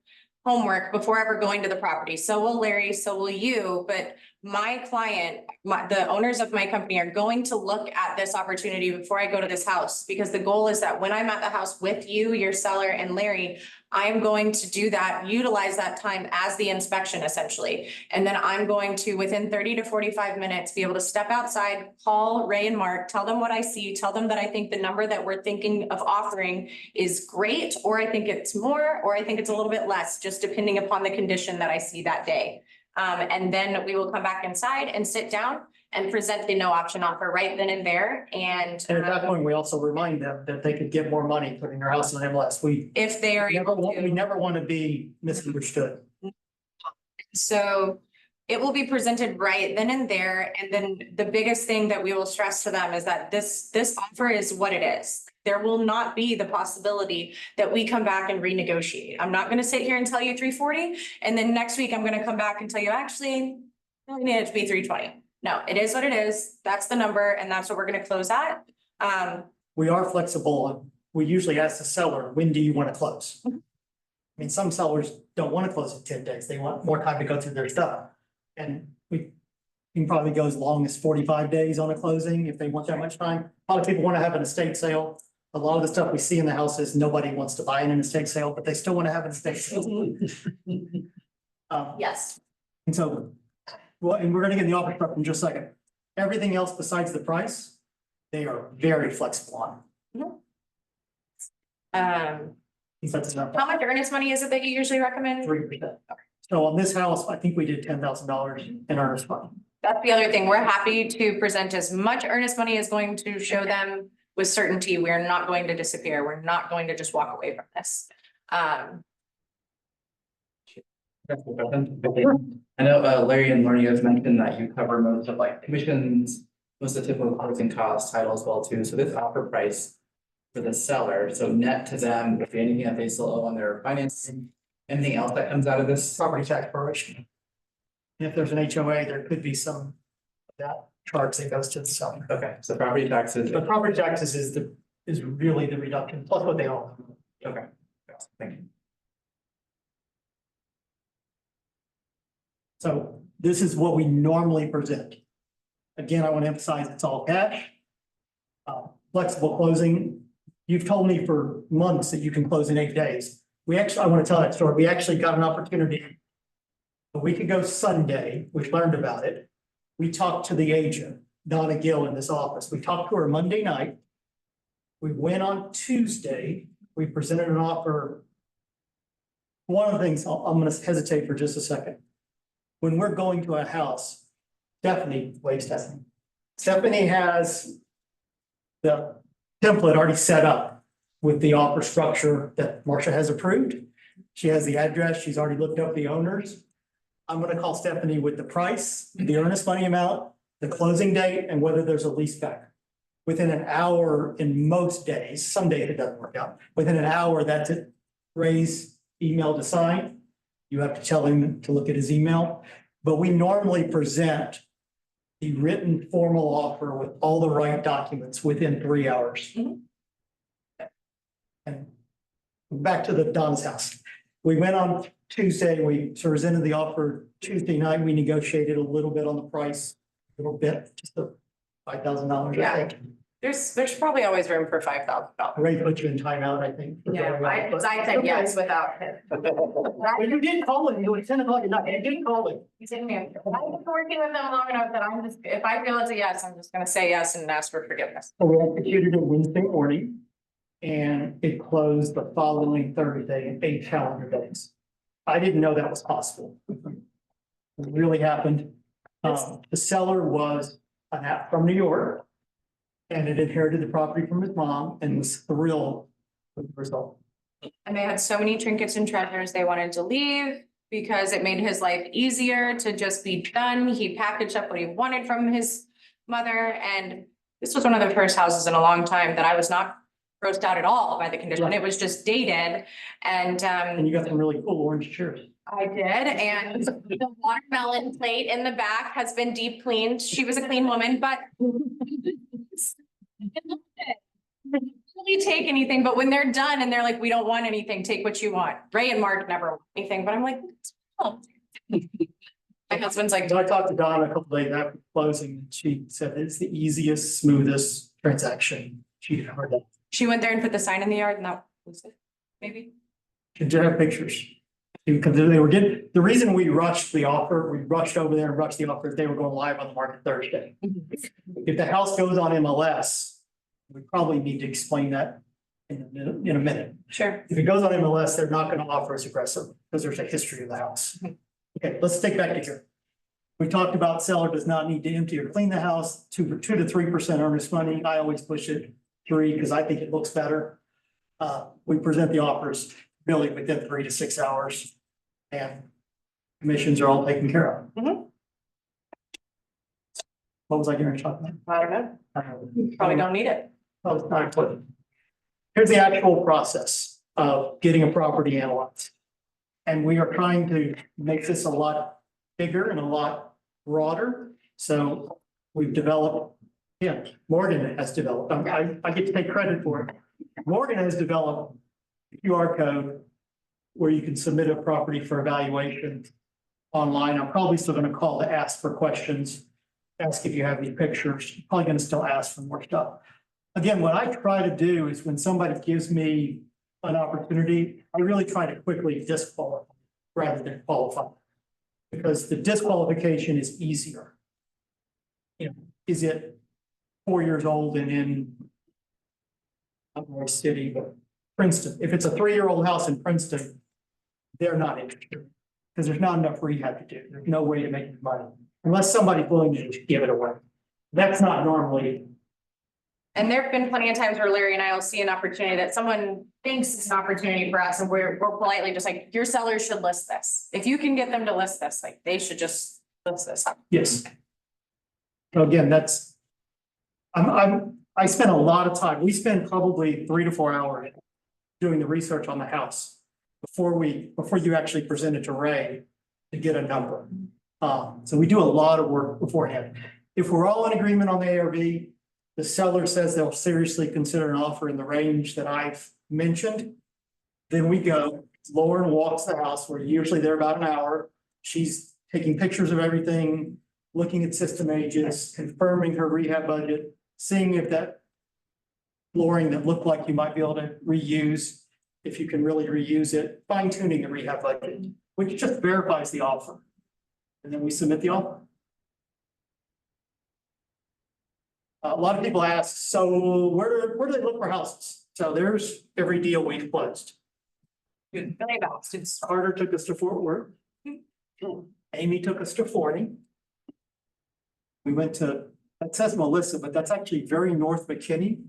homework before ever going to the property. So will Larry, so will you, but my client, the owners of my company are going to look at this opportunity before I go to this house. Because the goal is that when I'm at the house with you, your seller and Larry, I am going to do that, utilize that time as the inspection essentially. And then I'm going to, within 30 to 45 minutes, be able to step outside, call Ray and Mark, tell them what I see, tell them that I think the number that we're thinking of offering is great, or I think it's more, or I think it's a little bit less, just depending upon the condition that I see that day. And then we will come back inside and sit down and present the no option offer right then and there. And And at that point, we also remind them that they could get more money putting their house on MLS. if they are We able to. never want to be misunderstood. So it will be presented right then and there. And then the biggest thing that we will stress to them is that this offer is what it is. There will not be the possibility that we come back and renegotiate. I'm not gonna sit here and tell you 340, and then next week I'm gonna come back and tell you, actually, we need it to be 320. No, it is what it is. That's the number, and that's what we're gonna close at. We are flexible. We usually ask the seller, when do you want to close? I mean, some sellers don't want to close in 10 days. They want more time to go through their stuff. And we can probably go as long as 45 days on a closing if they want that much time. A lot of people want to have an estate sale. A lot of the stuff we see in the houses, nobody wants to buy in an estate sale, but they still want to have an estate sale. Yes. And so, well, and we're gonna get the offer structure in just a second. Everything else besides the price, they are very flexible on. If that's enough. How much earnest money is it that you usually recommend? 3%. So on this house, I think we did $10,000 in earnest money. That's the other thing. We're happy to present as much earnest money as going to show them with certainty. We're not going to disappear. We're not going to just walk away from this. I know Larry and Lauren, you guys mentioned that you cover most of like commissions, most of the typical closing costs, title as well too. So this offer price for the seller, so net to them, would be anything that they still owe on their financing, anything else that comes out of this? Property tax proration. And if there's an HOA, there could be some of that charge that goes to the seller. Okay, so property taxes. But property taxes is really the reduction, plus what they own. Okay, thank you. So this is what we normally present. Again, I want to emphasize it's all cash. Flexible closing. You've told me for months that you can close in 8 days. I want to tell that story. We actually got an opportunity a week ago Sunday, we learned about it. We talked to the agent, Donna Gill, in this office. We talked to her Monday night. We went on Tuesday. We presented an offer. One of the things, I'm going to hesitate for just a second. When we're going to a house, Stephanie has the template already set up with the offer structure that Marcia has approved. She has the address. She's already looked up the owners. I'm going to call Stephanie with the price, the earnest money amount, the closing date, and whether there's a lease back. Within an hour in most days, some days it doesn't work out. Within an hour, that's it. Ray's email to sign. You have to tell him to look at his email, but we normally present the written formal offer with all the right documents within 3 hours. And back to the Don's house. We went on Tuesday, we presented the offer Tuesday night. We negotiated a little bit on the price, a little bit, just $5,000, I think. There's probably always room for $5,000. Ray put you in timeout, I think. for Yeah, going out, but- I said yes without him. Well, you didn't call it, you were 10 o'clock at night, you didn't call it. He's in there. I've been working with them long enough that I'm just, if I feel it's a yes, I'm just gonna say yes and ask for forgiveness. So we executed it Wednesday morning. And it closed the following Thursday in 8 calendar days. I didn't know that was possible. It really happened. The seller was an app from New York. And it inherited the property from his mom and was thrilled with the result. And they had so many trinkets and treasures they wanted to leave because it made his life easier to just be done. He packaged up what he wanted from his mother, and this was one of the first houses in a long time that I was not grossed out at all by the condition. It was just dated, and And you got some really cool orange chairs. I did, and the watermelon plate in the back has been deep cleaned. She was a clean woman, but really take anything, but when they're done and they're like, we don't want anything, take what you want. Ray and Mark never want anything, but I'm like, oh. My husband's like, So I talked to Donna a couple days after closing, and she said it's the easiest, smoothest transaction she'd ever done. she went there and put the sign in the yard and that was it, maybe? She did have pictures. Because they were getting, the reason we rushed the offer, we rushed over there and rushed the offer, is they were going live on the market Thursday. If the house goes on MLS, we probably need to explain that in a minute. Sure. If it goes on MLS, they're not gonna offer as aggressive because there's a history of the house. Okay, let's take back to here. We talked about seller does not need to empty or clean the house, 2 to 3% earnest money. I always push it 3 because I think it looks better. We present the offers really within 3 to 6 hours. And commissions are all taken care of. Mhm. What was I going to talk about? I don't know, probably don't need it. Oh, it's not important. Here's the actual process of getting a property analyzed. And we are trying to make this a lot bigger and a lot broader. So we've developed, yeah, Morgan has developed, I get to take credit for it. Morgan has developed a QR code where you can submit a property for evaluation online. I'm probably still gonna call to ask for questions, ask if you have any pictures, probably gonna still ask for more stuff. Again, what I try to do is when somebody gives me an opportunity, I really try to quickly disqualify rather than qualify. Because the disqualification is easier. You know, is it 4 years old and in a city, but Princeton, if it's a 3-year-old house in Princeton, they're not interested. Because there's not enough rehab to do. There's no way to make any money unless somebody's willing to just give it away. That's not normally. And there've been plenty of times where Larry and I will see an opportunity that someone thinks is an opportunity for us, and we're politely just like, your sellers should list this. If you can get them to list this, like, they should just list this. Yes. So again, that's. I spent a lot of time. We spend probably 3 to 4 hours doing the research on the house before you actually present it to Ray to get a number. So we do a lot of work beforehand. If we're all in agreement on the ARV, the seller says they'll seriously consider an offer in the range that I've mentioned. Then we go, Lauren walks the house. We're usually there about an hour. She's taking pictures of everything, looking at system ages, confirming her rehab budget, seeing if that flooring that looked like you might be able to reuse, if you can really reuse it, fine tuning the rehab budget, which just verifies the offer. And then we submit the offer. A lot of people ask, so where do they look for houses? So there's every deal we've closed. Carter took us to Fort Worth. Amy took us to Forney. We went to, that says Melissa, but that's actually very North McKinney.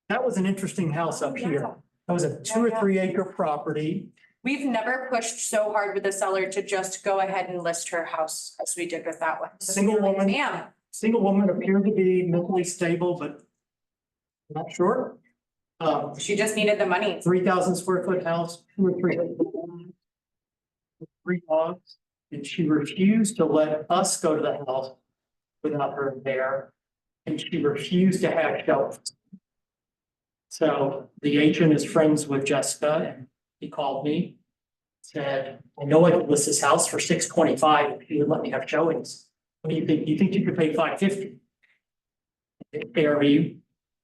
That was an interesting house up here. That was a 2 or 3 acre property. We've never pushed so hard with the seller to just go ahead and list her house as we did with that one. Single woman. Ma'am, Single woman appeared to be mentally stable, but not sure. she just needed the money. 3,000 square foot house, 2 or 3. 3 dogs, and she refused to let us go to the house without her there. And she refused to have shelves. So the agent is friends with Jessica, and he called me. Said, I know I could list this house for $625 if you would let me have showings. What do you think? You think you could pay $550? ARV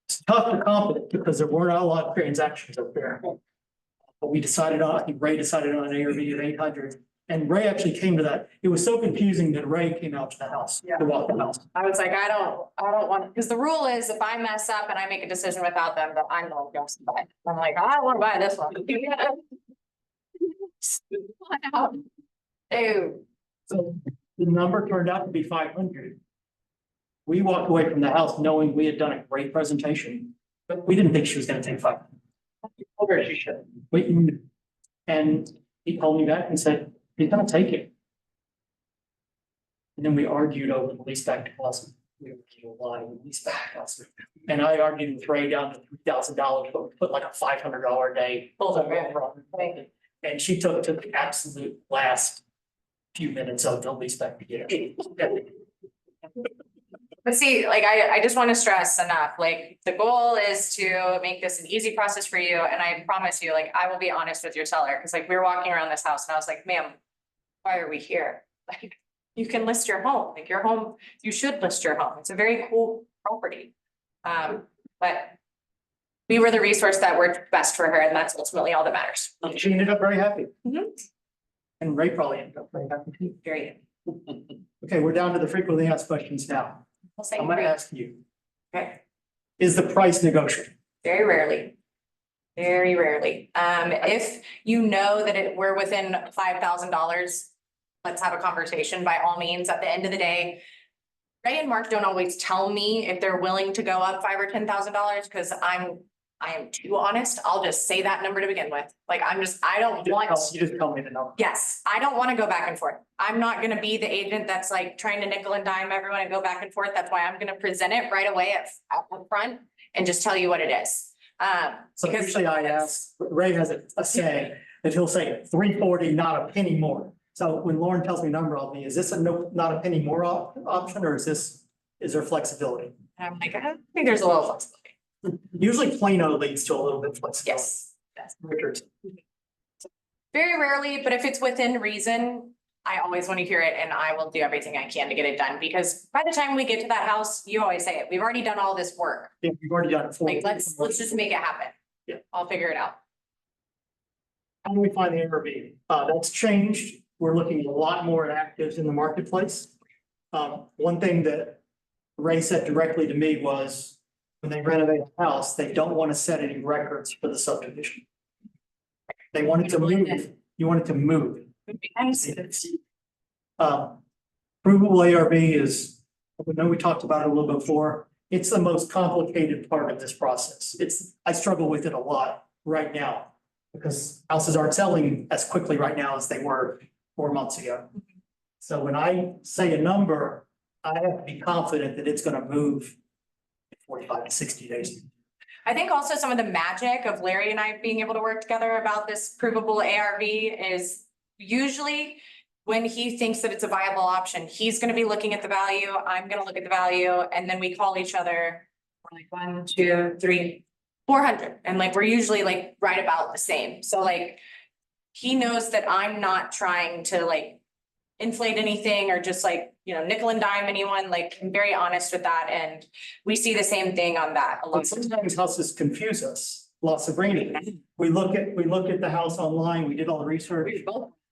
It's tough to comp it because there weren't a lot of transactions up there. But we decided on, I think Ray decided on an ARV of 800. And Ray actually came to that. It was so confusing that Ray came out to the house, to walk the house. I was like, I don't want, because the rule is if I mess up and I make a decision without them, that I'm not going to buy it. I'm like, I don't want to buy this one. Dude, So the number turned out to be 500. We walked away from the house knowing we had done a great presentation, but we didn't think she was gonna take 500. Told her she should. And he called me back and said, he's gonna take it. And then we argued over the lease back deposit. We were getting a lot of lease back deposit. And I argued with Ray down to $3,000, but we put like a $500 a day. And she took to the absolute last few minutes of the lease back to get it. but see, like, I just want to stress enough, like, the goal is to make this an easy process for you, and I promise you, like, I will be honest with your seller, because like, we were walking around this house and I was like, ma'am, why are we here? Like, you can list your home, like, your home, you should list your home, it's a very cool property. But we were the resource that worked best for her, and that's ultimately all that matters. She ended up very happy. Mhm. And Ray probably ended up very happy too. Very. Okay, we're down to the frequently asked questions now. We'll say I'm gonna ask you, okay. is the price negotiable? Very rarely. Very rarely. If you know that we're within $5,000, let's have a conversation by all means. At the end of the day, Ray and Mark don't always tell me if they're willing to go up $5,000 or $10,000 because I am too honest. I'll just say that number to begin with. Like, I don't want. You just tell me the number. Yes, I don't want to go back and forth. I'm not gonna be the agent that's like trying to nickel and dime everyone and go back and forth. That's why I'm gonna present it right away up front and just tell you what it is. So Because- usually I ask, Ray has a say that he'll say 340, not a penny more. So when Lauren tells me number, I'll be, is this a no, not a penny more option, or is there flexibility? And I'm like, I think there's a little flexibility. Usually Plano leads to a little bit of flexibility. Yes. Richards. Very rarely, but if it's within reason, I always want to hear it and I will do everything I can to get it done, because by the time we get to that house, you always say it, we've already done all this work. Yeah, you've already done it for. Like, let's just make it happen. Yeah. I'll figure it out. How do we find the ARV? That's changed. We're looking at a lot more actives in the marketplace. One thing that Ray said directly to me was, when they renovate a house, they don't want to set any records for the subdivision. They want it to move. You want it to move. Would be nice. Provable ARV is, I know we talked about it a little before. It's the most complicated part of this process. I struggle with it a lot right now because houses aren't selling as quickly right now as they were 4 months ago. So when I say a number, I have to be confident that it's gonna move in 45 to 60 days. I think also some of the magic of Larry and I being able to work together about this provable ARV is usually when he thinks that it's a viable option, he's gonna be looking at the value, I'm gonna look at the value, and then we call each other. We're like 1, 2, 3, 400, and like, we're usually like right about the same. So like, he knows that I'm not trying to like inflate anything or just like, nickel and dime anyone. Like, I'm very honest with that, and we see the same thing on that a lot. But sometimes houses confuse us, lots of rain. We look at the house online, we did all the research,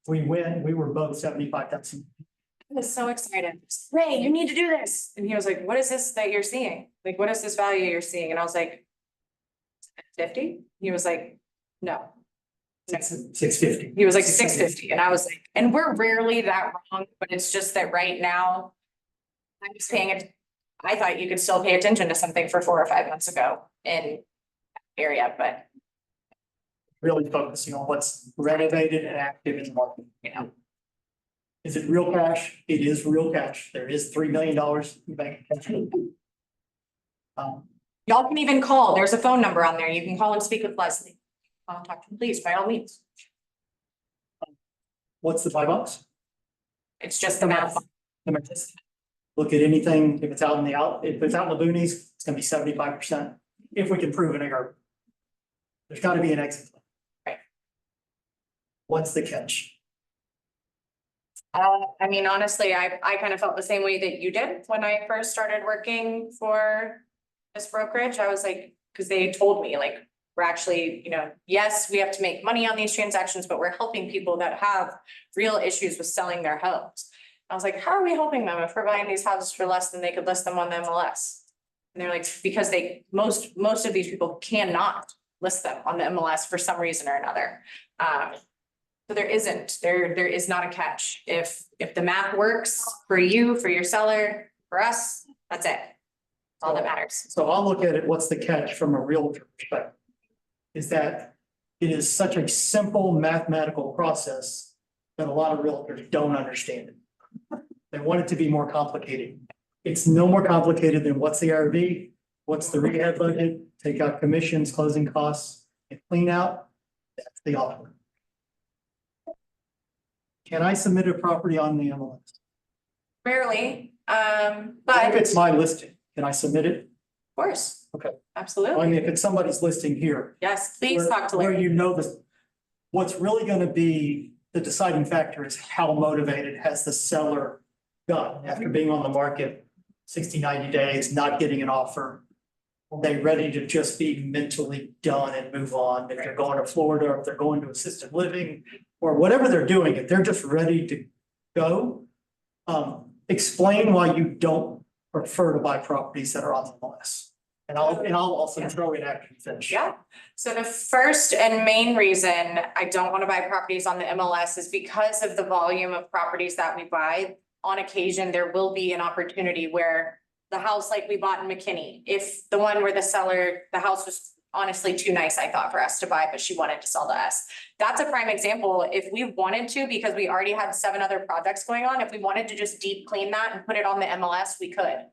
we were both 75,000. I was so excited. Ray, you need to do this. And he was like, what is this that you're seeing? Like, what is this value you're seeing? And I was like, 50? He was like, no. 650. He was like 650. And I was like, and we're rarely that wrong, but it's just that right now, I'm just paying it. I thought you could still pay attention to something for 4 or 5 months ago in that area, but Really focusing on what's renovated and active in the market. Is it real cash? It is real cash. There is $3 million in the bank account. y'all can even call. There's a phone number on there. You can call and speak with Leslie. I'll talk to the police by all means. What's the $5? It's just the math. Look at anything, if it's out in the boonies, it's gonna be 75%. If we can prove an error. There's gotta be an exit. Right. What's the catch? I mean, honestly, I kind of felt the same way that you did when I first started working for this brokerage, I was like, because they told me like, we're actually, you know, yes, we have to make money on these transactions, but we're helping people that have real issues with selling their homes. I was like, how are we helping them if we're buying these houses for less than they could list them on the MLS? And they're like, because most of these people cannot list them on the MLS for some reason or another. So there is not a catch. If the math works for you, for your seller, for us, that's it. That's all that matters. So I'll look at it, what's the catch from a realtor perspective? Is that it is such a simple mathematical process that a lot of realtors don't understand it. They want it to be more complicated. It's no more complicated than what's the RV, what's the rehab budget, take out commissions, closing costs, and clean out. That's the offer. Can I submit a property on the MLS? Rarely, If but it's of my listing, can I submit it? course. Okay. I Absolutely. mean, if it's somebody's listing here. Yes, please where- talk to Where Larry. you know this, what's really gonna be the deciding factor is how motivated has the seller got after being on the market 60, 90 days, not getting an offer. Are they ready to just be mentally done and move on? If they're going to Florida, or if they're going to assisted living, or whatever they're doing, if they're just ready to go. Explain why you don't prefer to buy properties that are on the MLS. And I'll also throw in after you finish. Yeah, so the first and main reason I don't want to buy properties on the MLS is because of the volume of properties that we buy. On occasion, there will be an opportunity where the house like we bought in McKinney, if the one where the house was honestly too nice, I thought, for us to buy, but she wanted to sell to us. That's a prime example. If we wanted to, because we already had 7 other projects going on, if we wanted to just deep clean that and put it on the MLS, we could.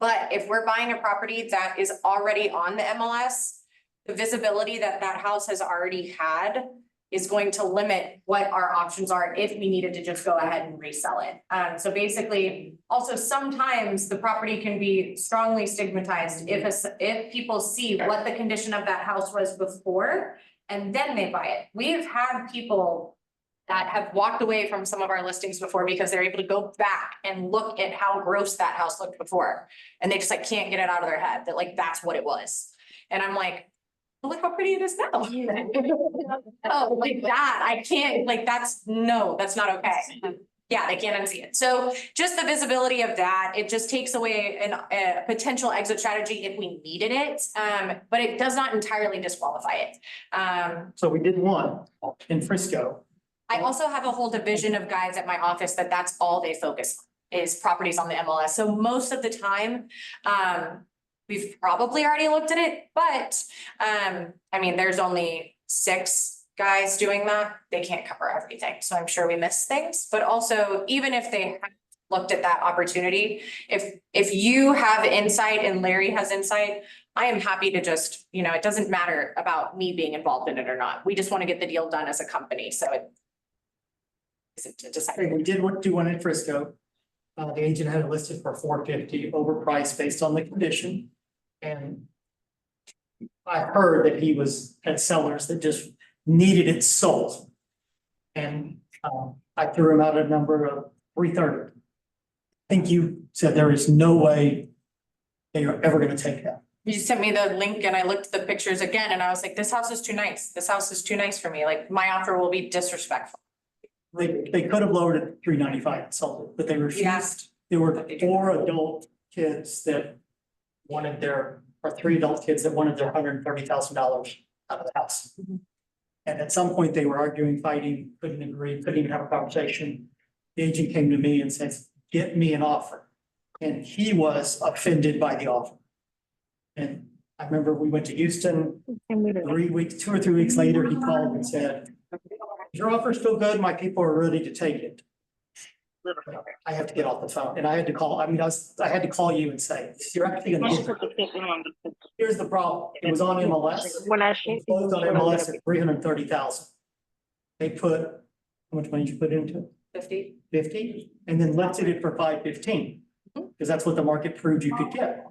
But if we're buying a property that is already on the MLS, the visibility that that house has already had is going to limit what our options are if we needed to just go ahead and resell it. So basically, also sometimes the property can be strongly stigmatized if people see what the condition of that house was before and then they buy it. We've had people that have walked away from some of our listings before because they're able to go back and look at how gross that house looked before. And they just like can't get it out of their head that like that's what it was. And I'm like, look how pretty it is now. Oh, like that, I can't, like, that's not okay. Yeah, they can't unsee it. So just the visibility of that, it just takes away a potential exit strategy if we needed it. But it does not entirely disqualify it. So we did one in Frisco. I also have a whole division of guys at my office that's all they focus on, is properties on the MLS. So most of the time, we've probably already looked at it, but, I mean, there's only 6 guys doing that. They can't cover everything, so I'm sure we miss things, but also, even if they have looked at that opportunity, if you have insight and Larry has insight, I am happy to just, you know, it doesn't matter about me being involved in it or not. We just want to get the deal done as a company, so it isn't to decide. Okay, we did do one in Frisco. The agent had it listed for $450, overpriced based on the condition. And I heard that he had sellers that just needed it sold. And I threw him out a number of $330. I think you said there is no way they are ever gonna take that. You sent me the link and I looked at the pictures again and I was like, this house is too nice. This house is too nice for me. Like, my offer will be disrespectful. They could have lowered it to $395 and sold it, but they refused. Yes. There were But they did. 4 adult kids that wanted or 3 adult kids that wanted their $130,000 out of the house. Mhm. And at some point, they were arguing, fighting, couldn't agree, couldn't even have a conversation. The agent came to me and said, get me an offer. And he was offended by the offer. And I remember we went to Houston 2 or 3 weeks later, he called and said, is your offer still good? My people are ready to take it. I have to get off the phone and I had to call, I had to call you and say, you're actually gonna do it. Here's the problem. It was on MLS. It closed on MLS at 330,000. They put, how much money did you put into it? 50. 50, and then listed it for 515. Because that's what the market proved you could get.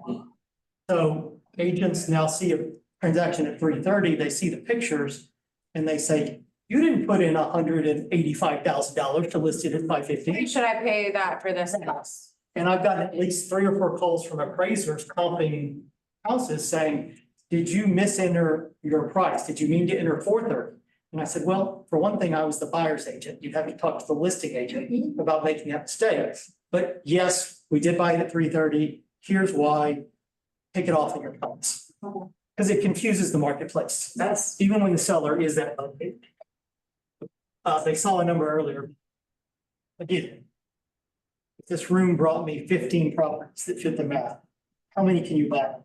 So agents now see a transaction at 330, they see the pictures and they say, you didn't put in $185,000 to list it at 515. Should I pay that for this house? And I've gotten at least 3 or 4 calls from appraisers comping houses saying, did you misenter your price? Did you mean to enter 430? And I said, well, for one thing, I was the buyer's agent. You'd have to talk to the listing agent about making that mistake. But yes, we did buy it at 330. Here's why. Take it off of your price. Because it confuses the marketplace. That's even when the seller is that motivated. They saw a number earlier. Again. If this room brought me 15 properties that fit the math, how many can you buy?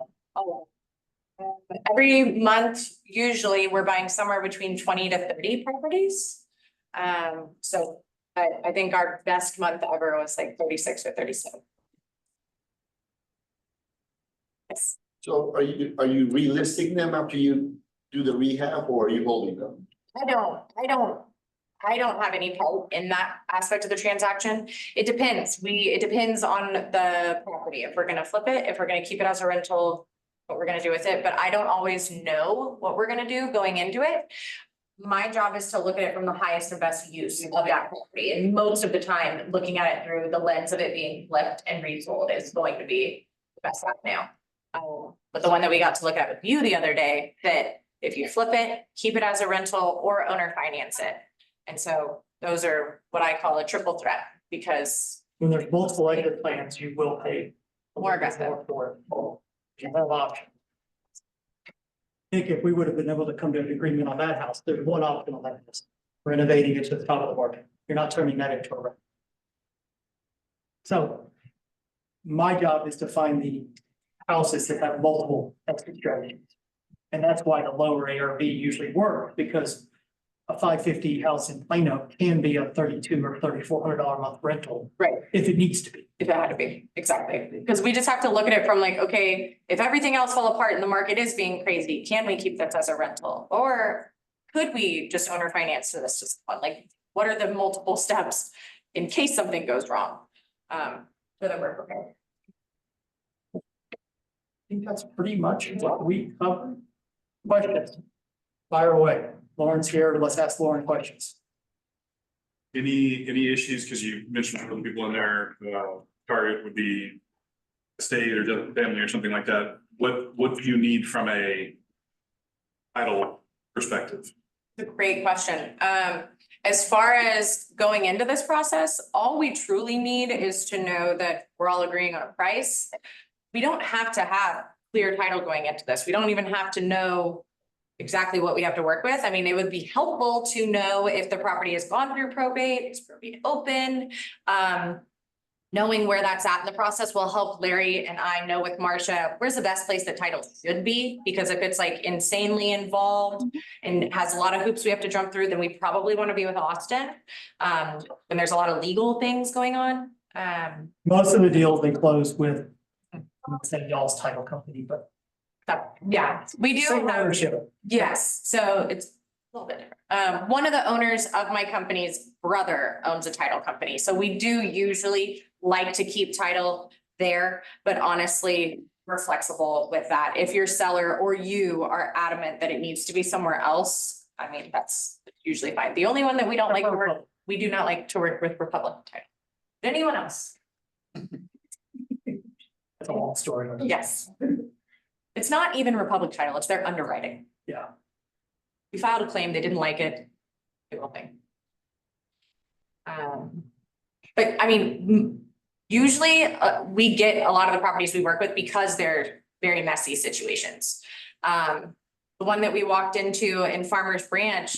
Every month, usually we're buying somewhere between 20 to 30 properties. So I think our best month ever was like 36 or 37. Yes, So are you relisting them after you do the rehab or are you holding them? I don't have any part in that aspect of the transaction. It depends. It depends on the property. If we're gonna flip it, if we're gonna keep it as a rental, what we're gonna do with it, but I don't always know what we're gonna do going into it. My job is to look at it from the highest and best use of that property, and most of the time, looking at it through the lens of it being flipped and resold is going to be the best avenue. But the one that we got to look at with you the other day, that if you flip it, keep it as a rental or owner finance it. And so those are what I call a triple threat, because When there's multiple exit plans, you will pay. More aggressive. For it. You have option. I think if we would have been able to come to an agreement on that house, there's one option on that house. Renovating it to the top of the market. You're not turning that into a rent. So my job is to find the houses that have multiple exit strategies. And that's why the lower ARV usually work, because a 550 house in Plano can be a $3,200 or $3,400 a month rental. Right. If it needs to be. if it had to be, exactly. Because we just have to look at it from like, okay, if everything else fell apart and the market is being crazy, can we keep this as a rental? Or could we just owner finance to this just one? Like, what are the multiple steps in case something goes wrong? So that we're prepared. I think that's pretty much what we covered. Questions? Fire away. Lauren's here. Let's ask Lauren questions. Any issues, because you mentioned other people in there, target would be estate or just family or something like that. What do you need from a title perspective? It's a great question. As far as going into this process, all we truly need is to know that we're all agreeing on a price. We don't have to have clear title going into this. We don't even have to know exactly what we have to work with. I mean, it would be helpful to know if the property has gone through probate, is probate open. Knowing where that's at in the process will help Larry and I know with Marcia, where's the best place that title should be? Because if it's like insanely involved and has a lot of hoops we have to jump through, then we probably want to be with Austin. And there's a lot of legal things going on. Most of the deals they close with, I'm not saying y'all's title company, but Yeah, we do same have. ownership. Yes, so it's a little bit different. One of the owners of my company's brother owns a title company, so we do usually like to keep title there, but honestly, we're flexible with that. If your seller or you are adamant that it needs to be somewhere else, I mean, that's usually fine. The only one that we don't like to work, we do not like to work with Republic Title. Anyone else? That's a long story. Yes. It's not even Republic Title, it's their underwriting. Yeah. We filed a claim, they didn't like it. It will pay. But I mean, usually we get a lot of the properties we work with because they're very messy situations. The one that we walked into in Farmers Branch,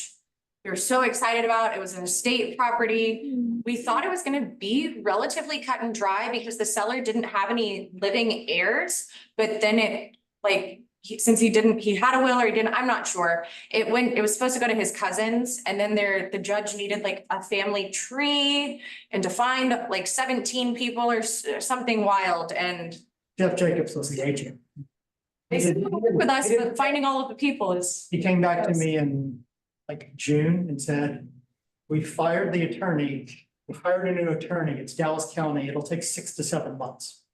we were so excited about, it was an estate property. We thought it was gonna be relatively cut and dry because the seller didn't have any living heirs, but then it like, since he had a will or he didn't, I'm not sure. It was supposed to go to his cousins and then the judge needed like a family tree and to find like 17 people or something wild and. Jeff Jacobs was the agent. They still work with us, but finding all of the people is. He came back to me in like June and said, we fired the attorney. We hired a new attorney. It's Dallas County. It'll take 6 to 7 months.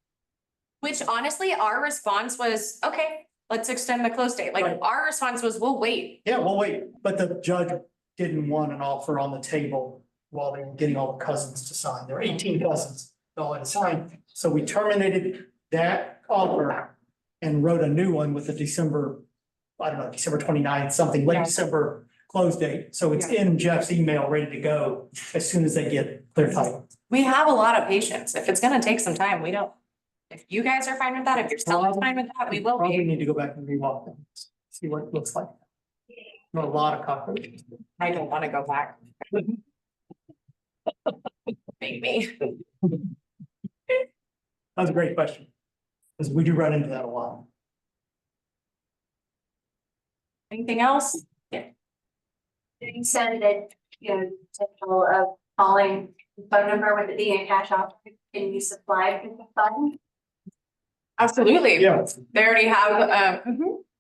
Which honestly, our response was, okay, let's extend the close date. Like Right. our response was, we'll wait. Yeah, we'll wait. But the judge didn't want an offer on the table while they were getting all the cousins to sign. There were 18 cousins that all had to sign. So we terminated that offer and wrote a new one with the December, I don't know, December 29th, something, late Yeah. December close date. So it's in Jeff's email, ready to go as soon as they get clear title. We have a lot of patience. If it's gonna take some time, we don't. If you guys are fine with that, if your seller's fine with that, we will Probably be. need to go back and rewalk them, see what it looks like. A lot of cockroaches. I don't wanna go back. Make me. That was a great question. Because we do run into that a lot. Anything else? You said that, you know, potential of calling the phone number with the DA cash offer, can you supply the phone? Absolutely. Yeah. They already have,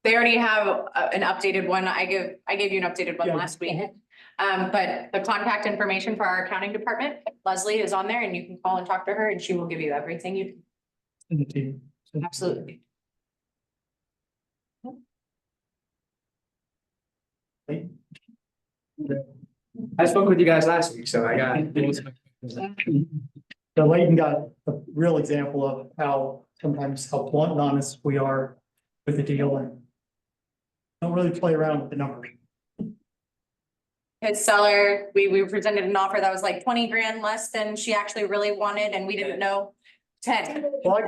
they already have an updated one. I gave you an updated one Yeah. last week. But the contact information for our accounting department, Leslie is on there and you can call and talk to her and she will give you everything you, In the team. absolutely. I spoke with you guys last week, so I got. So Layton got a real example of how sometimes how blunt and honest we are with the deal and don't really play around with the numbers. His seller, we presented an offer that was like 20 grand less than she actually really wanted and we didn't know. 10. Well, I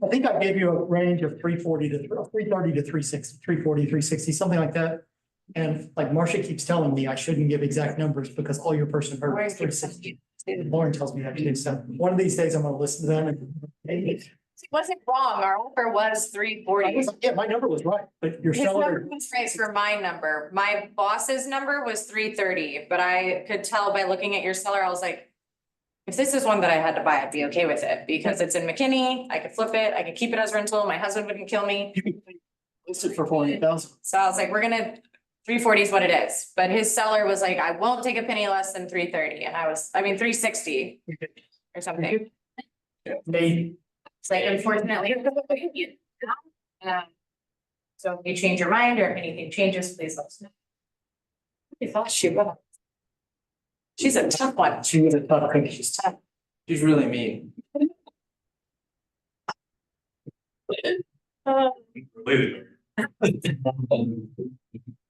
think I gave you a range of 340 to 330 to 360, 340, 360, something like that. And like Marcia keeps telling me I shouldn't give exact numbers because all your person heard was 360. Lauren tells me that too. So one of these days I'm gonna listen to them and. It wasn't wrong. Our offer was 340. Yeah, my number was right, but your His number seller, was right for my number. My boss's number was 330, but I could tell by looking at your seller, I was like. If this is one that I had to buy, I'd be okay with it because it's in McKinney. I could flip it. I could keep it as rental. My husband wouldn't kill me. listed for 48,000. So I was like, we're gonna, 340 is what it is. But his seller was like, I won't take a penny less than 330. And I mean, 360 or something. Maybe. It's like unfortunately. So if you change your mind or if anything changes, please let us know. I thought she would. She's a tough one. She was a tough cookie. She's tough. She's really mean. Related.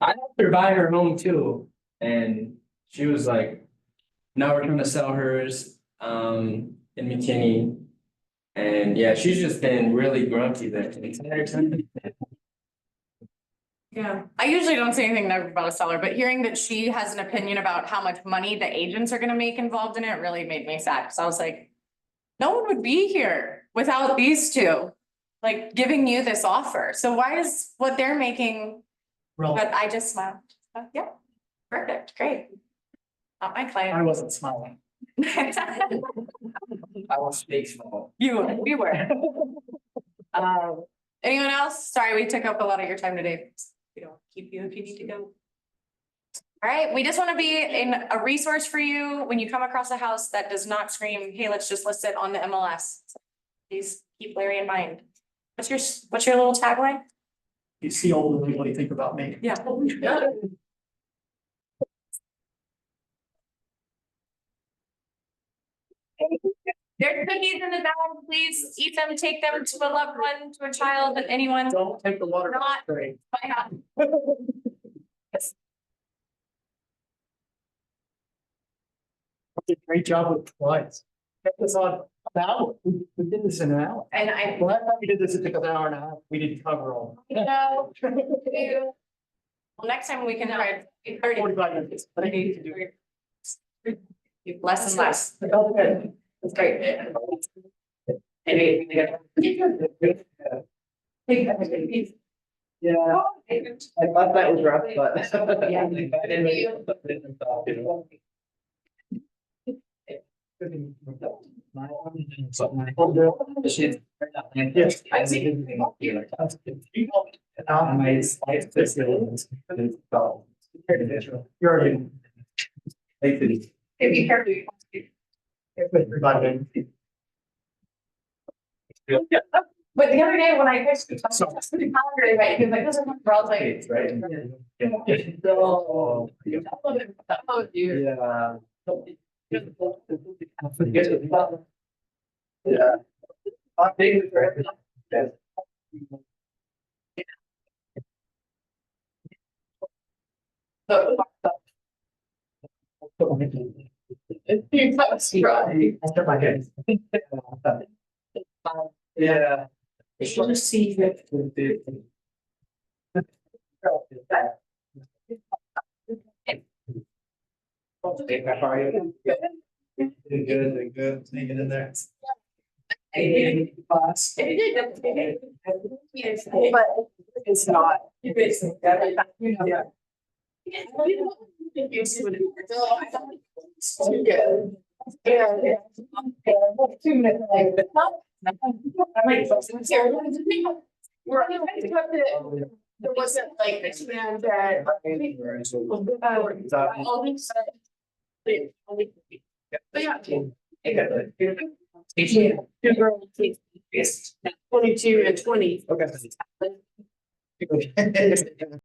I helped her buy her home too, and she was like, now we're trying to sell hers, in McKinney. And yeah, she's just been really grumpy there the entire time. Yeah, I usually don't say anything negative about a seller, but hearing that she has an opinion about how much money the agents are gonna make involved in it really made me sad, cause I was like. No one would be here without these two, like giving you this offer, so why is what they're making, Well, but I just smiled, yeah, perfect, great. Not my I client. wasn't smiling. I was fake small. You were. Anyone else? Sorry, we took up a lot of your time today. We don't keep you if you need to go. All right, we just want to be a resource for you when you come across a house that does not scream, hey, let's just list it on the MLS. Please keep Larry in mind. What's your little tagline? You see all the people you think about me. Yeah. There's cookies in the bag, please eat them, take them to a loved one, to a child, anyone. Don't take the water. Not- Great. My house. Did a great job with slides. Kept us on an hour. We did this in an hour. And I, Well, I thought we did this, it took an hour and a half. We didn't cover all. well, next time we can try 30. 45 minutes, but I need to do it. Less and less. Okay. That's great. Yeah, I thought that was rough, but. Yeah. She's. Yes. I think. My slice this is. You're already. Be careful. Everybody. But the other day when I fixed the calendar invite, he was like, this is for all like. Right? Yeah. Yeah. Yeah. Should see that. Good, good, sneaking in there. But it's not. There wasn't like a man that. All these. But yeah. Two girls. 22 and 20. Okay.